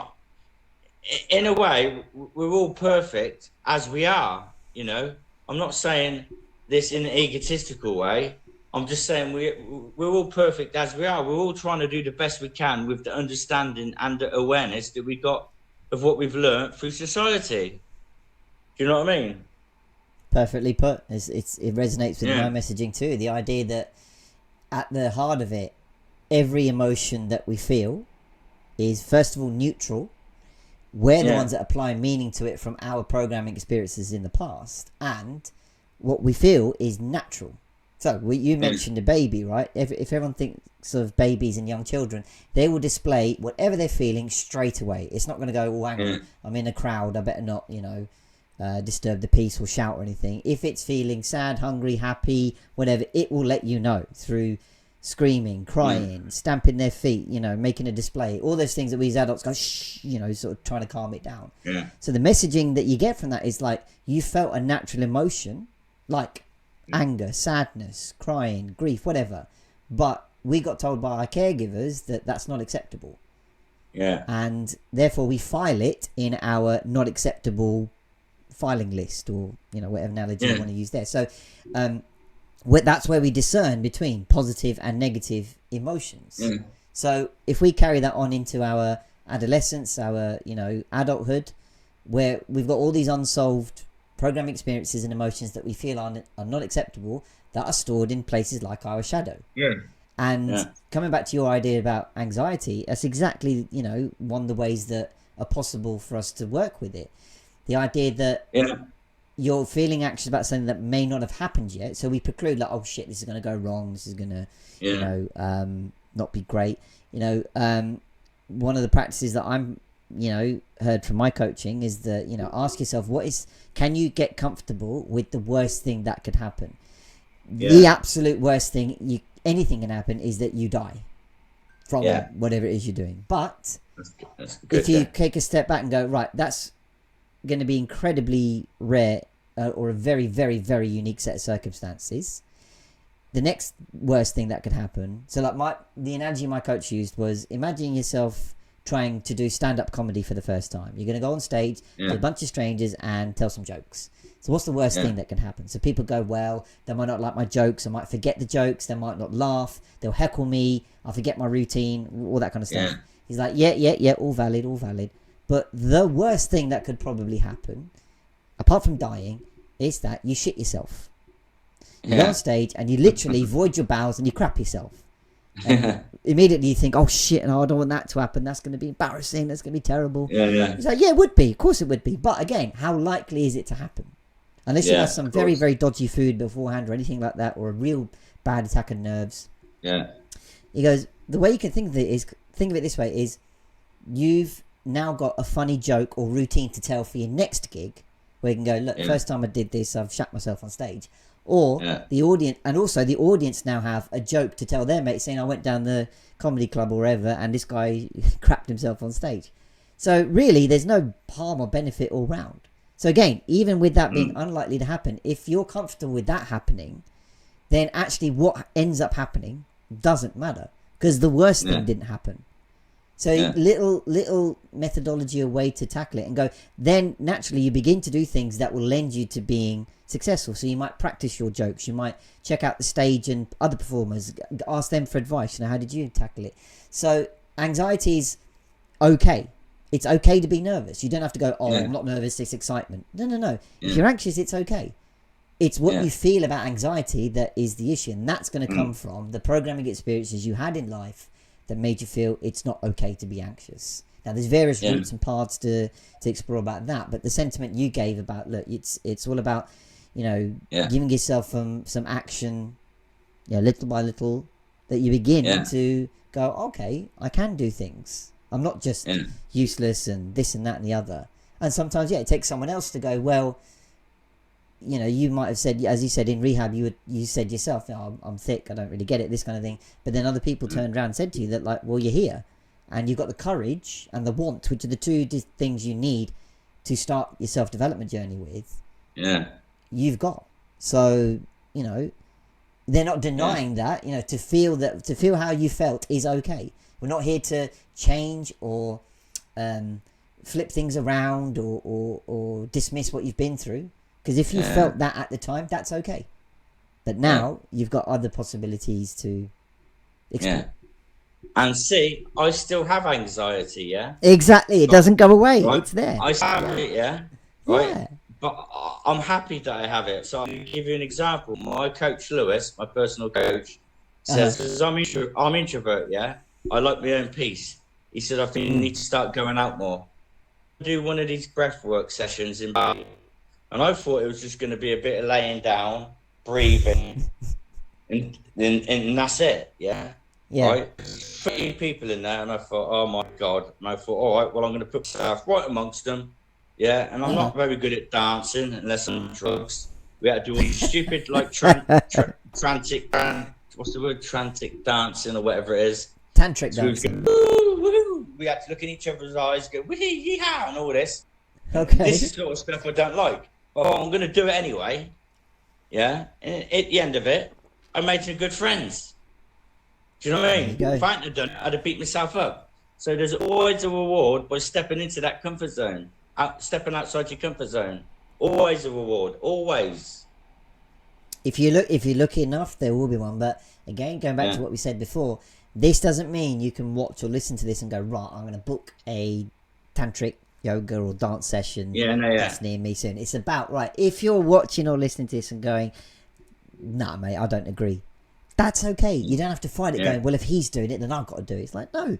In a way, we're all perfect as we are, I'm not saying this in an egotistical way. I'm just saying we're all perfect as we are. We're all trying to do the best we can with the understanding and the awareness that we got of what we've learned through society. Do you know what I mean? Perfectly put. It resonates with my messaging too. The idea that at the heart of it, every emotion that we feel is first of all neutral, We're the ones that apply meaning to it from our programming experiences in the past, and what we feel is natural. So you mentioned a baby, right? If everyone thinks of babies and young children, they will display whatever they're feeling straight away. It's not going to go, oh, hang on, I'm in a crowd, I better not, disturb the peace or shout or anything. If it's feeling sad, hungry, happy, whatever, it will let you know through screaming, crying, stamping their feet, making a display. All those things that we as adults go, shh, sort of trying to calm it down. Yeah. So the messaging that you get from that is like, you felt a natural emotion, like anger, sadness, crying, grief, whatever, but we got told by our caregivers that that's not acceptable, and therefore we file it in our not acceptable filing list, or whatever analogy you want to use there. So that's where we discern between positive and negative emotions. So if we carry that on into our adolescence, our adulthood, where we've got all these unsolved programming experiences and emotions that we feel are not acceptable, that are stored in places like our shadow. And coming back to your idea about anxiety, that's exactly one of the ways that are possible for us to work with it. The idea that you're feeling anxious about something that may not have happened yet, so we preclude, like, oh shit, this is going to go wrong, this is going to not be great. One of the practices that I'm heard from my coaching is that ask yourself, can you get comfortable with the worst thing that could happen? The absolute worst thing anything can happen is that you die from whatever it is you're doing. But that's good, if you take a step back and go, right, that's going to be incredibly rare, or a very, very, very unique set of circumstances. The next worst thing that could happen, so like the analogy my coach used was, imagine yourself trying to do stand-up comedy for the first time. You're going to go on stage with a bunch of strangers and tell some jokes. So what's the worst thing that can happen? So people go, well, they might not like my jokes, I might forget the jokes, they might not laugh, they'll heckle me, I'll forget my routine, all that kind of stuff. He's like, yeah, all valid. But the worst thing that could probably happen, apart from dying, is that you shit yourself. You go on stage and you literally void your bowels and you crap yourself. And immediately you think, oh shit, no, I don't want that to happen, that's going to be embarrassing, that's going to be terrible. He's like, yeah, it would be, of course it would be, but again, how likely is it to happen? Unless you have some very, very dodgy food beforehand or anything like that, or a real bad attack of nerves. He goes, the way you can think of it this way is, you've now got a funny joke or routine to tell for your next gig, where you can go, look, first time I did this, I've shat myself on stage. Or the audience, and also the audience now have a joke to tell their mates, saying, I went down the comedy club or wherever, and this guy crapped himself on stage. So really, there's no harm or benefit all round. So again, even with that being unlikely to happen, if you're comfortable with that happening, then actually what ends up happening doesn't matter, because the worst thing didn't happen. So little methodology, a way to tackle it, and go, then naturally you begin to do things that will lend you to being successful. So you might practice your jokes, you might check out the stage and other performers, ask them for advice, how did you tackle it? So anxiety is okay. It's okay to be nervous. You don't have to go, I'm not nervous, it's excitement. No. If you're anxious, it's okay. It's what you feel about anxiety that is the issue, and that's going to come from the programming experiences you had in life that made you feel it's not okay to be anxious. Now, there's various routes and paths to explore about that, but the sentiment you gave about, look, it's all about, giving yourself some action, little by little, that you begin to go, okay, I can do things. I'm not just useless and this and that and the other. And sometimes, it takes someone else to go, well, you might have said, as you said in rehab, you said yourself, I'm thick, I don't really get it, this kind of thing. But then other people turned around and said to you that, like, well, you're here, and you've got the courage and the want, which are the two things you need to start your self-development journey with. You've got. So, they're not denying that, to feel how you felt is okay. We're not here to change or flip things around or dismiss what you've been through. Because if you felt that at the time, that's okay. But now you've got other possibilities to explore. And see, I still have anxiety, Exactly. It doesn't go away. Right? It's there. I have it, right? But I'm happy that I have it. So I'll give you an example. My coach, Lewis, my personal coach, says, because I'm introvert, I like my own peace. He said, I think you need to start going out more. do one of these breathwork sessions in Bali. And I thought it was just going to be a bit of laying down, breathing, and that's it. Yeah. Yeah. Right. 30 people in there, and I thought, oh my God. And I thought, all right, well, I'm going to put myself right amongst them. Yeah. And I'm not very good at dancing unless I'm on drugs. We had to do all these stupid, like, trantic, what's the word? Trantic dancing or whatever it is. Tantric So dancing. we had to look in each other's eyes, go, wee, yeehaw, and all this. Okay. This is sort of stuff I don't like. But I'm going to do it anyway. Yeah. And at the end of it, I made some good friends. Do you know what I mean? If I hadn't done it, I'd have beat myself up. So there's always a reward by stepping into that comfort zone, stepping outside your comfort zone. Always a reward. Always. If you look enough, there will be one. But again, going back to what we said before, this doesn't mean you can watch or listen to this and go, right, I'm going to book a tantric yoga or dance session that's near me soon. It's about, right, if you're watching or listening to this and going, nah, mate, I don't agree, that's okay. You don't have to fight it going, well, if he's doing it, then I've got to do it. It's like, no.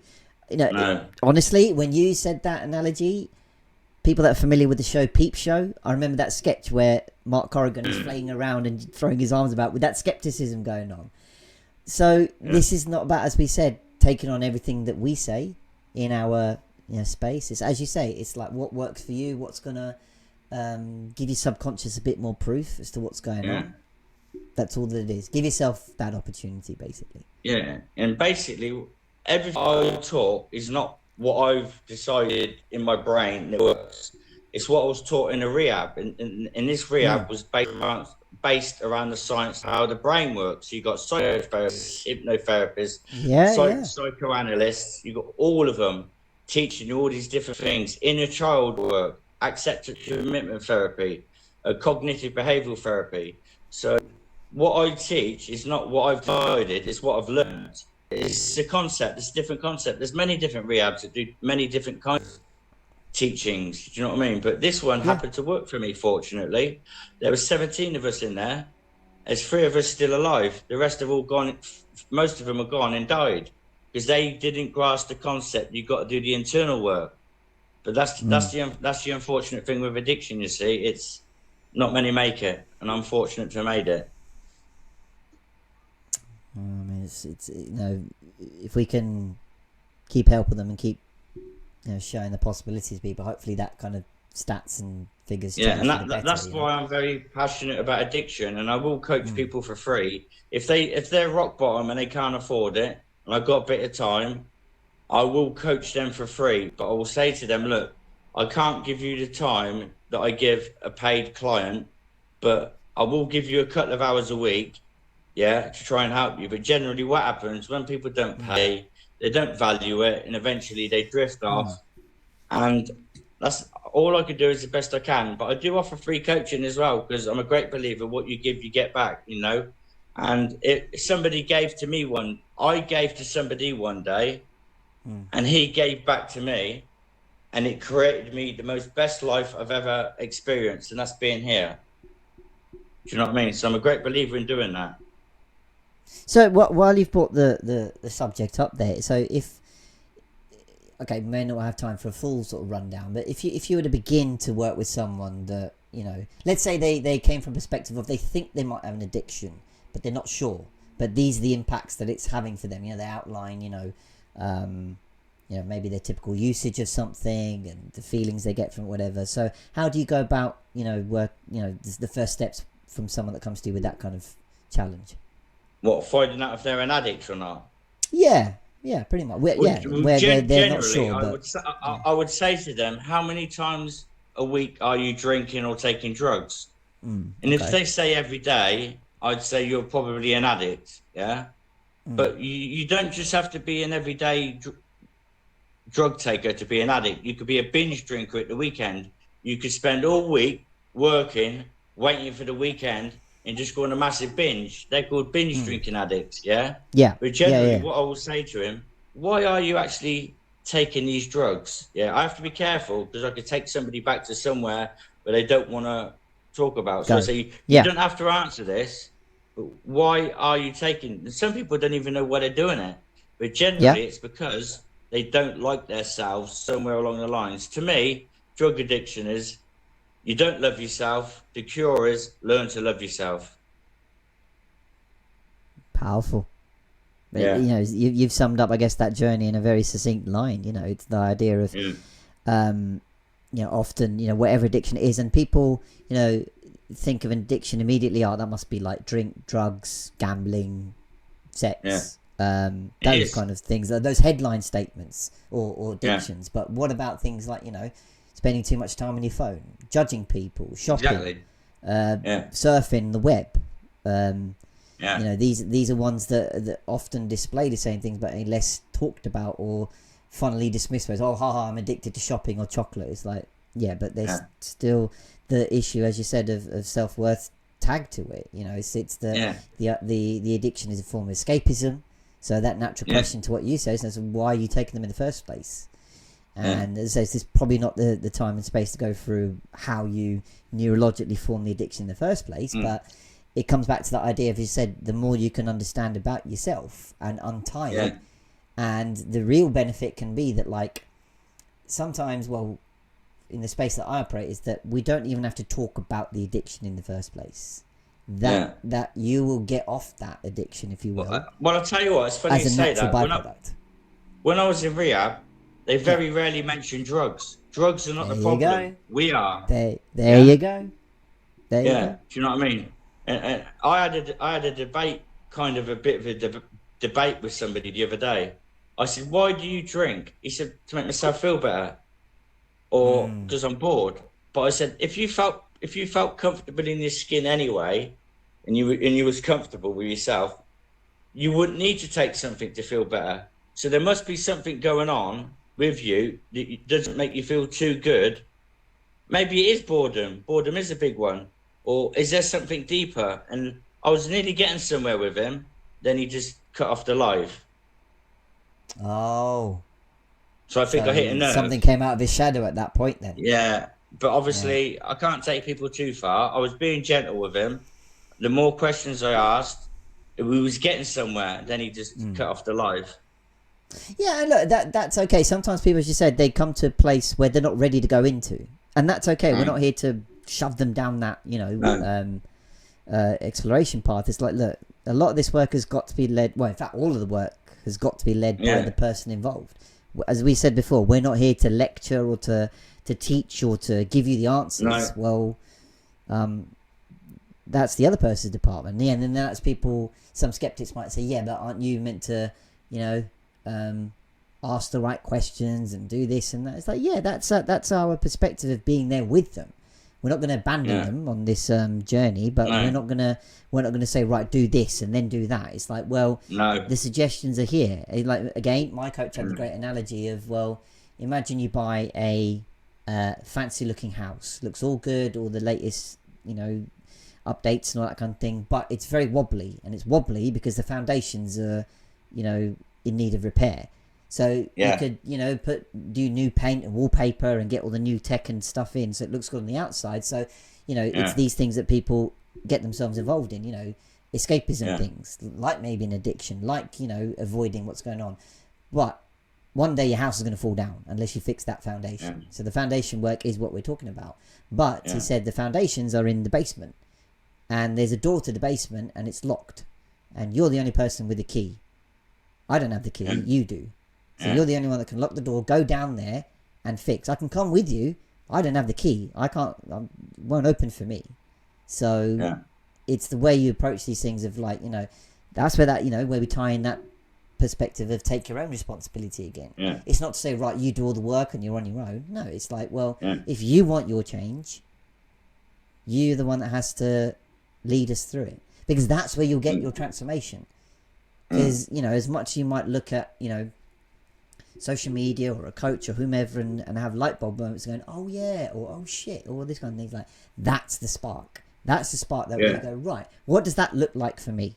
Honestly, when you said that analogy, people that are familiar with the show Peep Show, I remember that sketch where Mark Corrigan is flaying around and throwing his arms about with that skepticism going on. So this is not about, as we said, taking on everything that we say in our space. It's, as you say, it's like what works for you, what's gonna give your subconscious a bit more proof as to what's going on. That's all that it is. Give yourself that opportunity, basically. Yeah, and basically everything I taught is not what I've decided in my brain that works. It's what I was taught in a rehab, and this rehab was based around the science of how the brain works. You got psychotherapists, hypnotherapists, psychoanalysts. You got all of them teaching you all these different things: inner child work, acceptance commitment therapy, cognitive behavioral therapy. So what I teach is not what I've decided; it's what I've learned. It's a concept. It's a different concept. There's many different rehabs that do many different kinds of teachings. Do you know what I mean? But this one happened to work for me, fortunately. There were 17 of us in there. There's 3 of us still alive. The rest have all gone. Most of them are gone and died because they didn't grasp the concept. You've got to do the internal work. But that's the unfortunate thing with addiction, you see. It's not many make it, and I'm fortunate to have made it. I mean, it's if we can keep helping them and keep showing the possibilities, people, hopefully that kind of stats and figures change. And that's why I'm very passionate about addiction, and I will coach people for free if they're rock bottom and they can't afford it, and I've got a bit of time, I will coach them for free. But I will say to them, look, I can't give you the time that I give a paid client, but I will give you a couple of hours a week, to try and help you. But generally what happens when people don't pay, they don't value it, and eventually they drift off. And that's all I can do is the best I can. But I do offer free coaching as well, because I'm a great believer, what you give, you get back, And if somebody gave to me I gave to somebody one day, and he gave back to me, and it created me the most best life I've ever experienced, and that's being here. Do you know what I mean? So I'm a great believer in doing that. So while you've brought the subject up there, so we may not have time for a full sort of rundown, but if you were to begin to work with someone that, let's say they came from a perspective of they think they might have an addiction, but they're not sure, but these are the impacts that it's having for them. They outline, maybe their typical usage of something and the feelings they get from whatever. So how do you go about, the first steps from someone that comes to you with that kind of challenge? What, finding out if they're an addict or not? Yeah, pretty much. Where they're not sure. I would say to them, how many times a week are you drinking or taking drugs? And if they say every day, I'd say you're probably an addict, But you don't just have to be an everyday drug taker to be an addict. You could be a binge drinker at the weekend. You could spend all week working, waiting for the weekend, and just go on a massive binge. They're called binge drinking addicts, But generally, what I will say to him, why are you actually taking these drugs? I have to be careful, because I could take somebody back to somewhere where they don't want to talk about. So I say, you don't have to answer this, but why are you taking? And some people don't even know why they're doing it. But generally, it's because they don't like themselves somewhere along the lines. To me, drug addiction is you don't love yourself. The cure is learn to love yourself. Powerful. But, Yeah. You've summed up, I guess, that journey in a very succinct line. It's the idea of, often, whatever addiction it is, and people, think of an addiction immediately. Oh, that must be like drink, drugs, gambling, sex, those kind of things. Those headline statements or addictions. But what about things like, spending too much time on your phone, judging people, shopping, surfing the web? These are ones that often display the same things, but are less talked about or funnily dismissed as, I'm addicted to shopping or chocolate. It's like, but there's still the issue, as you said, of self-worth tagged to it. It's the addiction is a form of escapism. So that natural question to what you say is, why are you taking them in the first place? And as I say, it's probably not the time and space to go through how you neurologically form the addiction in the first place, but it comes back to that idea of, you said, the more you can understand about yourself and untie it, and the real benefit can be that, like, sometimes, in the space that I operate, is that we don't even have to talk about the addiction in the first place. That you will get off that addiction, if you will. Well, I'll tell you what, it's funny you say that. When I was in rehab, they very rarely mention drugs. Drugs are not the problem. We are. There you go. There you go. Do you know what I mean? And I had a debate, kind of a bit of a debate with somebody the other day. I said, "Why do you drink?" He said, "To make myself feel better, or because I'm bored." But I said, if you felt comfortable in your skin anyway, and you was comfortable with yourself, you wouldn't need to take something to feel better. So there must be something going on with you that doesn't make you feel too good. Maybe it is boredom. Boredom is a big one. Or is there something deeper? And I was nearly getting somewhere with him. Then he just cut off the live. Oh. So I think I hit a nerve. Something came out of his shadow at that point then. Yeah. But obviously, I can't take people too far. I was being gentle with him. The more questions I asked, we was getting somewhere. Then he just cut off the live. Yeah, and look, that's okay. Sometimes people, as you said, they come to a place where they're not ready to go into. And that's okay. We're not here to shove them down that, exploration path. It's like, look, a lot of this work has got to be led. Well, in fact, all of the work has got to be led by the person involved. As we said before, we're not here to lecture or to teach or to give you the answers. No. Well, that's the other person's department. And then that's people. Some skeptics might say, but aren't you meant to, ask the right questions and do this and that? It's like, that's our perspective of being there with them. We're not going to abandon them on this journey, but we're not going to say, right, do this and then do that. It's like, the suggestions are here. Like, again, my coach had the great analogy of, imagine you buy a fancy looking house, looks all good, all the latest, updates and all that kind of thing, but it's very wobbly, and it's wobbly because the foundations are, in need of repair. So you could, do new paint and wallpaper and get all the new tech and stuff in, so it looks good on the outside. So, it's these things that people get themselves involved in, escapism things, like maybe an addiction, like, avoiding what's going on. But one day your house is going to fall down unless you fix that foundation. So the foundation work is what we're talking about. But he said the foundations are in the basement, and there's a door to the basement, and it's locked, and you're the only person with the key. I don't have the key. You do. So you're the only one that can lock the door, go down there and fix. I can come with you. I don't have the key. It won't open for me. So it's the way you approach these things of, like, that's where that, where we tie in that perspective of take your own responsibility again. It's not to say, right, you do all the work and you're on your own. No, it's like, if you want your change, you're the one that has to lead us through it, because that's where you'll get your transformation. Because, as much as you might look at, social media or a coach or whomever and have light bulb moments going, oh yeah, or oh shit, or this kind of things, like, that's the spark. That's the spark that we go, right, what does that look like for me?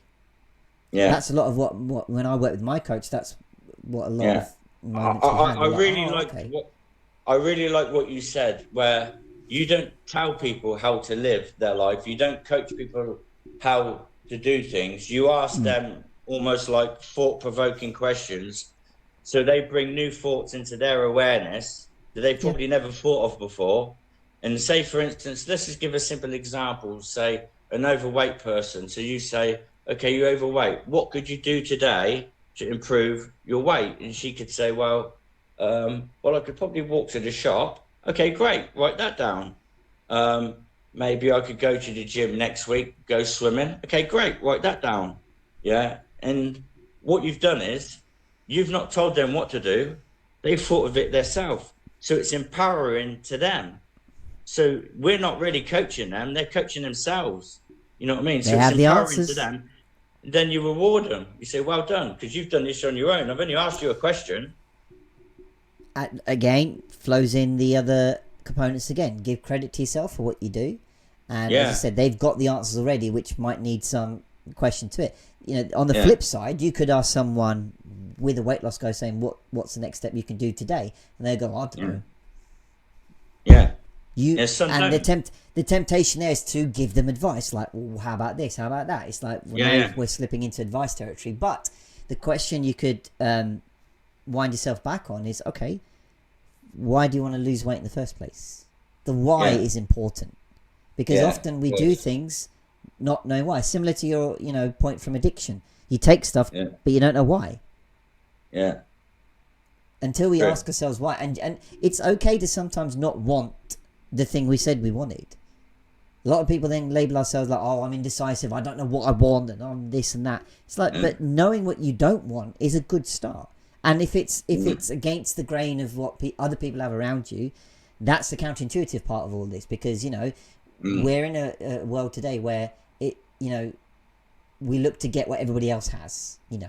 That's a lot of what when I work with my coach, that's what a lot of moments I really like what you said, where you don't tell people how to live their life. You don't coach people how to do things. You ask them almost like thought-provoking questions, so they bring new thoughts into their awareness, that they Yeah. probably never thought of before. And say, for instance, let's just give a simple example. Say an overweight person. So you say, okay, you're overweight. What could you do today to improve your weight? And she could say, well, I could probably walk to the shop. Okay, great. Write that down. Maybe I could go to the gym next week, go swimming. Okay, great. Write that down. Yeah. And what you've done is you've not told them what to do. They've thought of it themselves. So it's empowering to them. So we're not really coaching them. They're coaching themselves. You know what I mean? They So it's have the empowering to answers. them. Then you reward them. You say, well done, because you've done this on your own. I've only asked you a question. Again, flows in the other components again. Give credit to yourself for what you do. And as I Yeah. said, they've got the answers already, which might need some question to it. On the Yeah. flip side, you could ask someone with a weight loss goal saying, what's the next step you can do today? And they go, I don't know. Yeah. You Yeah, and sometimes. the temptation there is to give them advice, like, well, how about this? How about that? It's like, well, Yeah, now yeah. we're slipping into advice territory. But the question you could wind yourself back on is, okay, why do you want to lose weight in the first place? The why Yeah. is important, because Yeah, often we of do course. things not knowing why. Similar to your point from addiction, you take stuff Yeah. but you don't know why Yeah. until we True. ask ourselves why. And it's okay to sometimes not want the thing we said we wanted. A lot of people then label ourselves like, oh, I'm indecisive, I don't know what I want, and I'm this and that. It's like, but knowing what you don't want is a good start. And if it's against the grain of what other people have around you, that's the counterintuitive part of all this, because we're in a world today where we look to get what everybody else has. In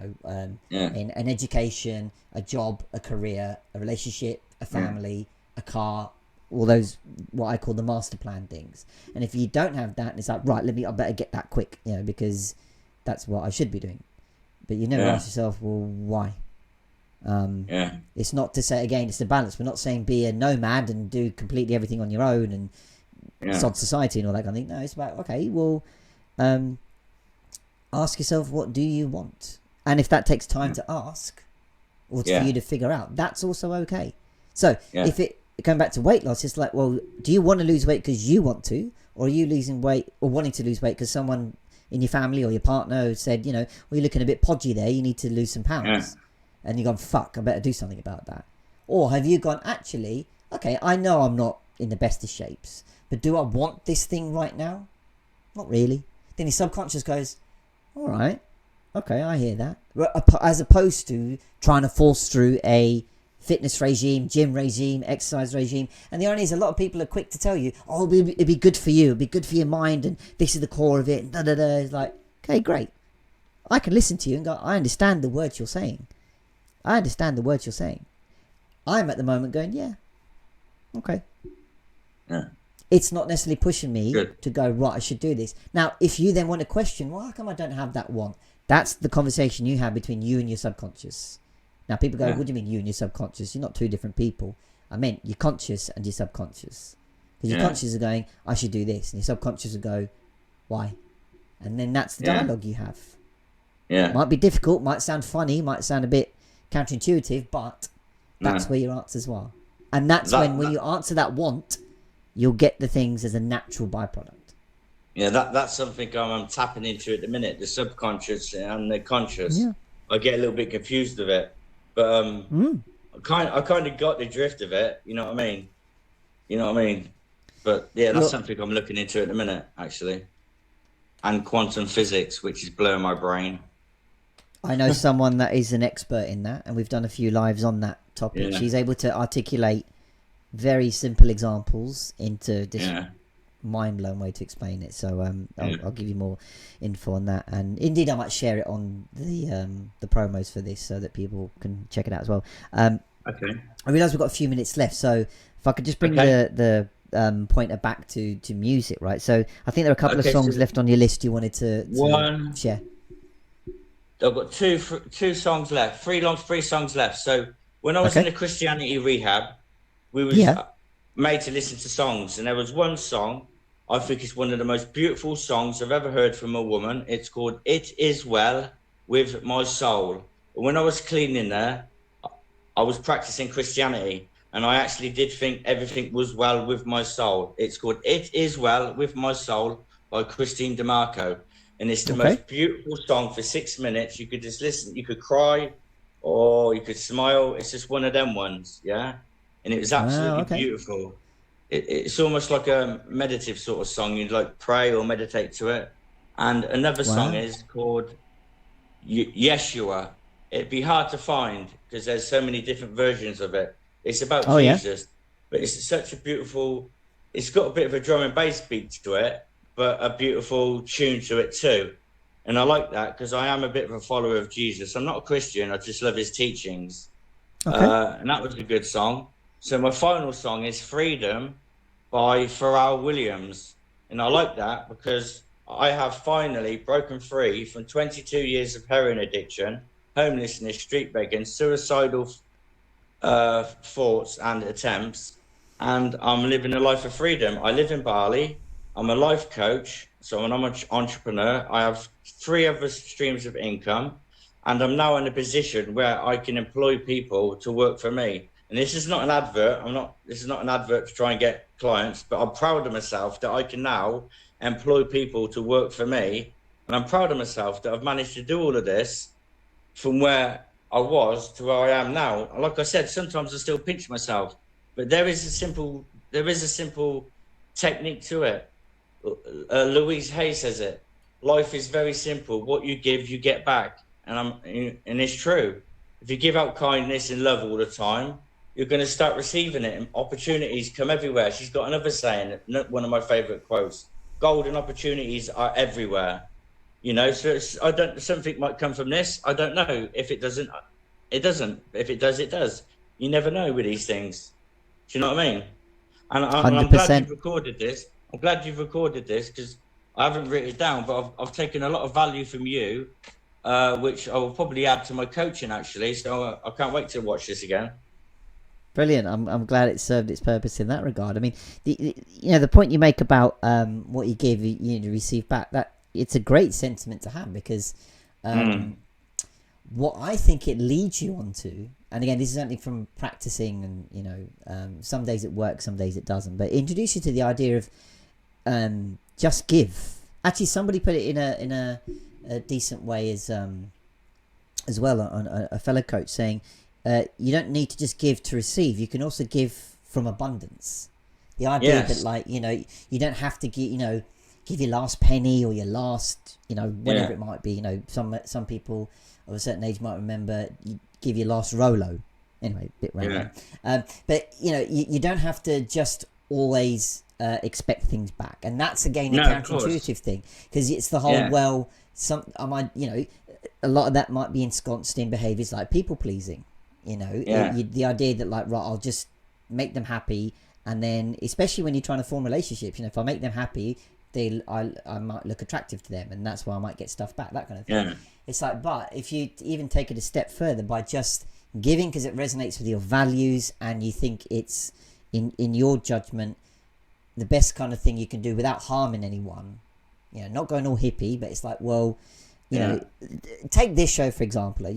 an education, a job, a career, a relationship, a family, a car, all those what I call the master plan things. And if you don't have that, it's like, right, I better get that quick, because that's what I should be doing. But you never ask yourself, well, why? It's not to say, again, it's the balance. We're not saying be a nomad and do completely everything on your own and sod society and all that kind of thing. No, it's about, okay, well, ask yourself, what do you want? And if that takes time to ask or for you to figure out, that's also okay. So if it going back to weight loss, it's like, well, do you want to lose weight because you want to, or are you losing weight or wanting to lose weight because someone in your family or your partner said, well, you're looking a bit podgy there, you need to lose some pounds, and you've gone, fuck, I better do something about that? Or have you gone, actually, okay, I know I'm not in the best of shapes, but do I want this thing right now? Not really. Then your subconscious goes, all right, okay, I hear that. As opposed to trying to force through a fitness regime, gym regime, exercise regime. And the irony is, a lot of people are quick to tell you, oh, it'd be good for you, it'd be good for your mind, and this is the core of it, da da da. It's like, okay, great. I can listen to you and go, I understand the words you're saying. I'm at the moment going, yeah, okay. It's not necessarily pushing me to go, right, I should do this. Now, if you then want to question, well, how come I don't have that one? That's the conversation you have between you and your subconscious. Now, people go, what do you mean you and your subconscious? You're not two different people. I meant your conscious and your subconscious. Because your conscious are going, I should do this. And your subconscious will go, why? And then that's the dialogue you have. Might be difficult, might sound funny, might sound a bit counterintuitive, but that's where your answers are. And that's when you answer that want, you'll get the things as a natural byproduct. Yeah, that's something I'm tapping into at the minute, the subconscious and the conscious. Yeah. I get a little bit confused with it, but I kind of got the drift of it. You know what I mean? But yeah, that's something I'm looking into at the minute, actually. And quantum physics, which is blowing my brain. I know someone that is an expert in that, and we've done a few lives on that topic. Yeah. She's able to articulate very simple examples into this mind-blowing way to explain it. So I'll give you more info on that, and indeed I might share it on the promos for this so that people can check it out as well. Okay. I realise we've got a few minutes left, so if I could just bring the pointer back to music, right? So I think there are a couple of songs left on your list you wanted to share. I've got two songs left, three songs left. So when I was in the Christianity rehab, we was made to listen to songs, and there was one song I think is one of the most beautiful songs I've ever heard from a woman. It's called "It Is Well with My Soul." When I was cleaning there, I was practicing Christianity, and I actually did think everything was well with my soul. It's called "It Is Well with My Soul" by Christine DeMarco, and it's the Okay. most beautiful song for 6 minutes. You could just listen, you could cry, or you could smile. It's just one of them ones, yeah. And it was Wow. absolutely Okay. beautiful. It's almost like a meditative sort of song. You'd like pray or meditate to it. And another song Wow. is called Yeshua. It'd be hard to find because there's so many different versions of it. It's about Oh yeah. Jesus, but it's such a beautiful. It's got a bit of a drum and bass beat to it, but a beautiful tune to it too. And I like that because I am a bit of a follower of Jesus. I'm not a Christian. I just love his teachings. Okay. And that was a good song. So my final song is Freedom by Pharrell Williams. And I like that because I have finally broken free from 22 years of heroin addiction, homelessness, street begging, suicidal thoughts and attempts. And I'm living a life of freedom. I live in Bali. I'm a life coach. So I'm an entrepreneur. I have 3 other streams of income. And I'm now in a position where I can employ people to work for me. And this is not an advert. This is not an advert to try and get clients, but I'm proud of myself that I can now employ people to work for me. And I'm proud of myself that I've managed to do all of this from where I was to where I am now. Like I said, sometimes I still pinch myself, but there is a simple technique to it. Louise Hay says it. Life is very simple. What you give, you get back. And it's true. If you give out kindness and love all the time, you're going to start receiving it, and opportunities come everywhere. She's got another saying, one of my favorite quotes: golden opportunities are everywhere. So something might come from this. I don't know. If it doesn't, it doesn't. If it does, it does. You never know with these things. Do you know what I mean? And I'm glad 100%. you've recorded this. I'm glad you've recorded this because I haven't written it down, but I've taken a lot of value from you, which I will probably add to my coaching actually. So I can't wait to watch this again. Brilliant. I'm glad it served its purpose in that regard. I mean, the point you make about what you give, you receive back. That it's a great sentiment to have because what I think it leads you onto, and again, this is only from practicing, and some days it works, some days it doesn't. But introduce you to the idea of just give. Actually, somebody put it in a decent way as well on a fellow coach saying. You don't need to just give to receive. You can also give from abundance. The idea that you don't have to give your last penny or your last, whatever it might be. Some people of a certain age might remember you give your last Rolo. Anyway, a bit random. But you don't have to just always expect things back. And that's again a counterintuitive thing because it's the whole, a lot of that might be ensconced in behaviors like people pleasing. The idea that I'll just make them happy, and then especially when you're trying to form relationships, if I make them happy, I might look attractive to them, and that's why I might get stuff back, that kind of thing. It's like, but if you even take it a step further by just giving because it resonates with your values and you think it's in your judgment the best kind of thing you can do without harming anyone, not going all hippie, but it's like, well, take this show for example.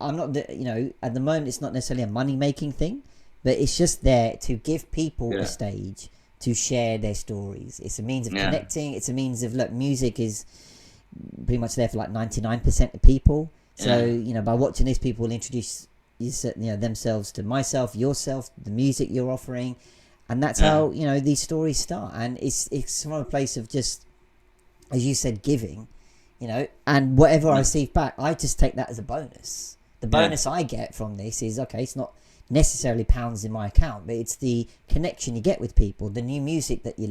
I'm not, at the moment it's not necessarily a money making thing, but it's just there to give people a stage to share their stories. It's a means of connecting. It's a means of, look, music is pretty much there for like 99% of people. So by watching this, people will introduce themselves to myself, yourself, the music you're offering, and that's how these stories start. And it's from a place of just, as you said, giving. And whatever I receive back, I just take that as a bonus. The bonus I get from this is, okay, it's not necessarily pounds in my account, but it's the connection you get with people, the new music that you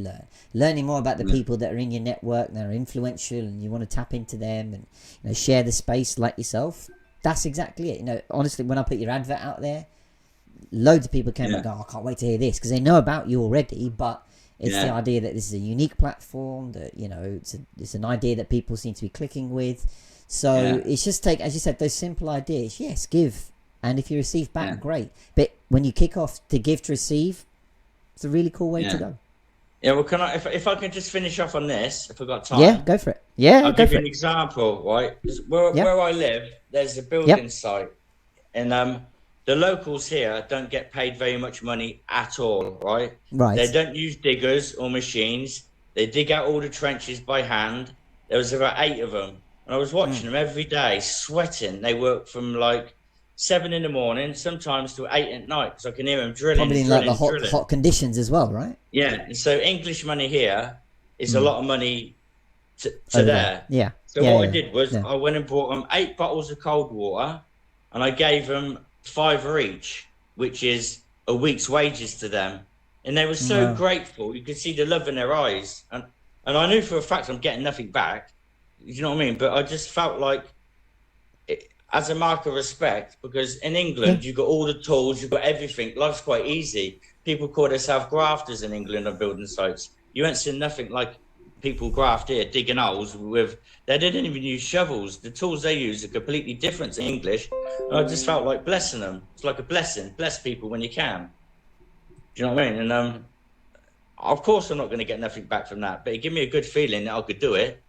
learning more about the people that are in your network that are influential, and you want to tap into them and share the space like yourself. That's exactly it. Honestly, when I put your advert out there, loads of people came and go, I can't wait to hear this, because they know about you already, but it's the idea that this is a unique platform, that it's an idea that people seem to be clicking with. So it's just as you said, those simple ideas. Yes, give, and if you receive back, great. But when you kick off to give to receive, it's a really cool way to go. Yeah, well, can I, if I can just finish off on this, if I've got time? Yeah, go for it. Yeah, I'll go give for you an it. example, right? Where I live, there's a building site, and the locals here don't get paid very much money at all, right? They Right. don't use diggers or machines. They dig out all the trenches by hand. There was about 8 of them. And I was watching them every day, sweating. They work from like 7 in the morning, sometimes to 8 at night, because I can hear them drilling, Probably in like the drilling, hot drilling. hot conditions as well, right? Yeah. And so English money here is a lot of money to Over there. there. Yeah. So Yeah. what I Yeah. did was Yeah. I went and bought them 8 bottles of cold water, and I gave them £5 each, which is a week's wages to them. And they were so Wow. grateful. You could see the love in their eyes. And I knew for a fact I'm getting nothing back. You know what I mean? But I just felt like, as a mark of respect, because in England, you've got all the tools, you've got everything. Life's quite easy. People call themselves grafters in England on building sites. You ain't seen nothing like people graft here, digging holes with, they didn't even use shovels. The tools they use are completely different to English. And I just felt like blessing them. It's like a blessing. Bless people when you can. Do you know what I mean? And of course I'm not going to get nothing back from that, but it gave me a good feeling that I could do it.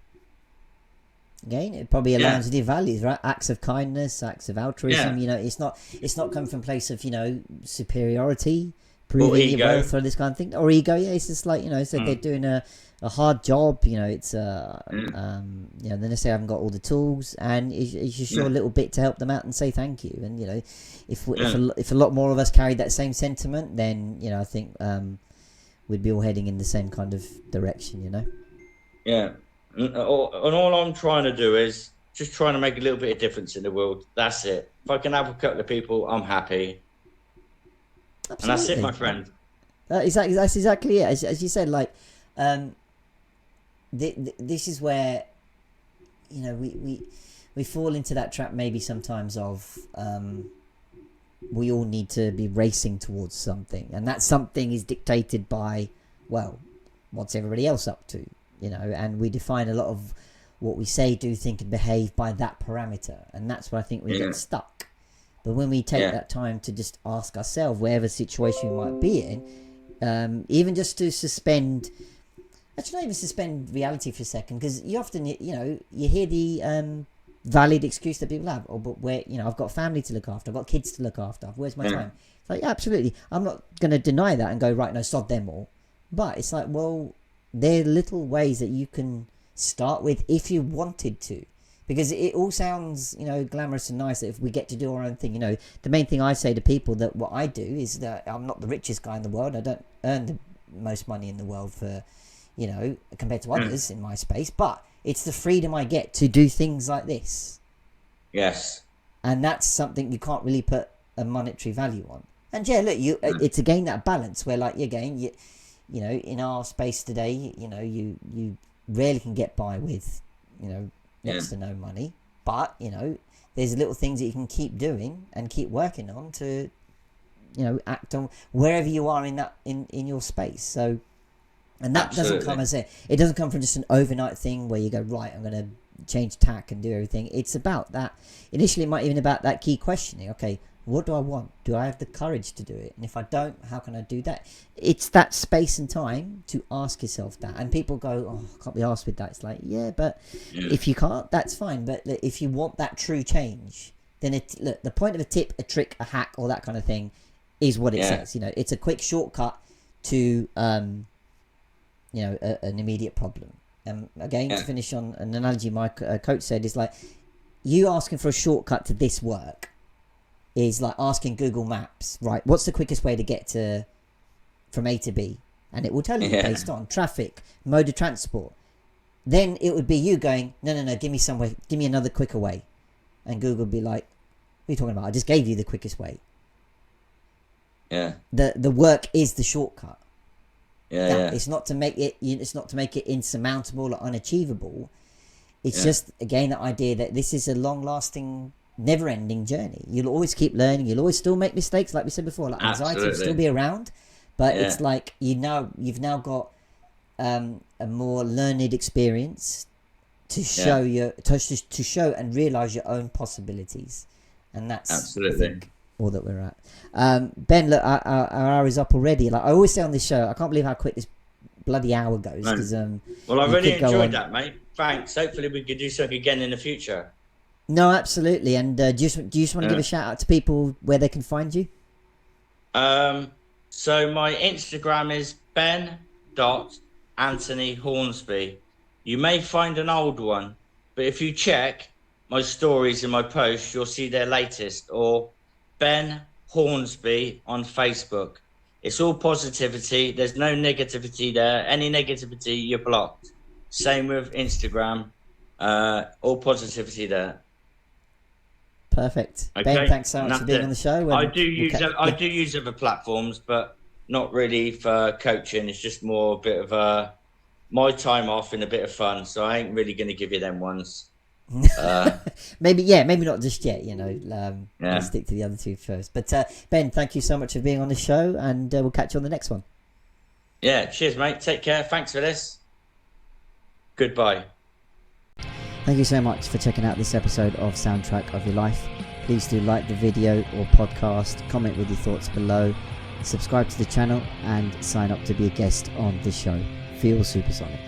Again, it probably aligns with your values, right? Acts of kindness, acts of altruism. Yeah. You know, it's not coming from a place of, you know, superiority, proving your wealth or this kind of thing, or ego. Yeah, it's just like, you know, so they're doing a hard job. You know, it's you know, then they say I haven't got all the tools, and it's just your little bit to help them out and say thank you. And you know, if a lot more of us carried that same sentiment, then you know, I think we'd be all heading in the same kind of direction. You know. Yeah. And all I'm trying to do is just trying to make a little bit of difference in the world. That's it. If I can help a couple of people, I'm happy. Absolutely. And that's it, my friend. That's exactly it. As you said, like, this is where, you know, we fall into that trap maybe sometimes of we all need to be racing towards something, and that something is dictated by, well, what's everybody else up to, you know, and we define a lot of what we say, do, think, and behave by that parameter, and that's where I think we get stuck. But when we take that time to just ask ourselves, whatever situation we might be in, even just to suspend, actually not even suspend reality for a second, because you often, you know, you hear the valid excuse that people have, oh, but where, you know, I've got family to look after, I've got kids to look after, where's my time? It's like, absolutely, I'm not going to deny that and go, right, no, sod them all. But it's like, well, there are little ways that you can start with if you wanted to, because it all sounds, you know, glamorous and nice that if we get to do our own thing. You know, the main thing I say to people, that what I do is that I'm not the richest guy in the world, I don't earn the most money in the world for, you know, compared to others in my space, but it's the freedom I get to do things like this. Yes. And that's something you can't really put a monetary value on. And yeah, look, it's again that balance where, like, again, you know, in our space today, you know, you rarely can get by with, you know, next to no money, but you know, there's little things that you can keep doing and keep working on to, you know, act on wherever you are in that in your space. So, and that doesn't come as it doesn't come from just an overnight thing where you go, right, I'm going to change tack and do everything. It's about that initially, it might even about that key questioning. Okay, what do I want? Do I have the courage to do it? And if I don't, how can I do that? It's that space and time to ask yourself that. And people go, oh, I can't be asked with that. It's like, yeah, but if you can't, that's fine. But if you want that true change, then look, the point of a tip, a trick, a hack, all that kind of thing is what it says. You know, it's a quick shortcut to, you know, an immediate problem. Again, to finish on an analogy my coach said, is like, you asking for a shortcut to this work is like asking Google Maps, right, what's the quickest way to get from A to B? And it will tell you based on traffic, mode of transport. Then it would be you going, no, give me another quicker way. And Google would be like, what are you talking about? I just gave you the quickest way. Yeah. The work is the shortcut. Yeah. It's not to make it insurmountable or unachievable. It's just, again, the idea that this is a long-lasting, never-ending journey. You'll always keep learning. You'll always still make mistakes, like we said before. Like anxiety will still be around, but it's like you've now got a more learned experience to show to show and realize your own possibilities, and that's I think, all that we're at. Ben, look, our hour is up already. Like I always say on this show, I can't believe how quick this bloody hour goes. Because well, I really enjoyed that, mate. Thanks. Hopefully, we could do something again in the future. No, absolutely. And do you just want to give a shout out to people where they can find you? So my Instagram is Ben.Anthony Hornsby. You may find an old one, but if you check my stories and my posts, you'll see their latest, or Ben Hornsby on Facebook. It's all positivity. There's no negativity there. Any negativity, you're blocked. Same with Instagram. All positivity there. Perfect. Okay. Ben, thanks so much for being on the show. I do use other platforms, but not really for coaching. It's just more a bit of my time off and a bit of fun. So I ain't really going to give you them ones. Maybe not just yet. I'll stick to the other two first. But Ben, thank you so much for being on the show, and we'll catch you on the next one. Yeah, cheers, mate. Take care. Thanks for this. Goodbye. Thank you so much for checking out this episode of Soundtrack of Your Life. Please do like the video or podcast, comment with your thoughts below, subscribe to the channel, and sign up to be a guest on the show. Feel supersonic.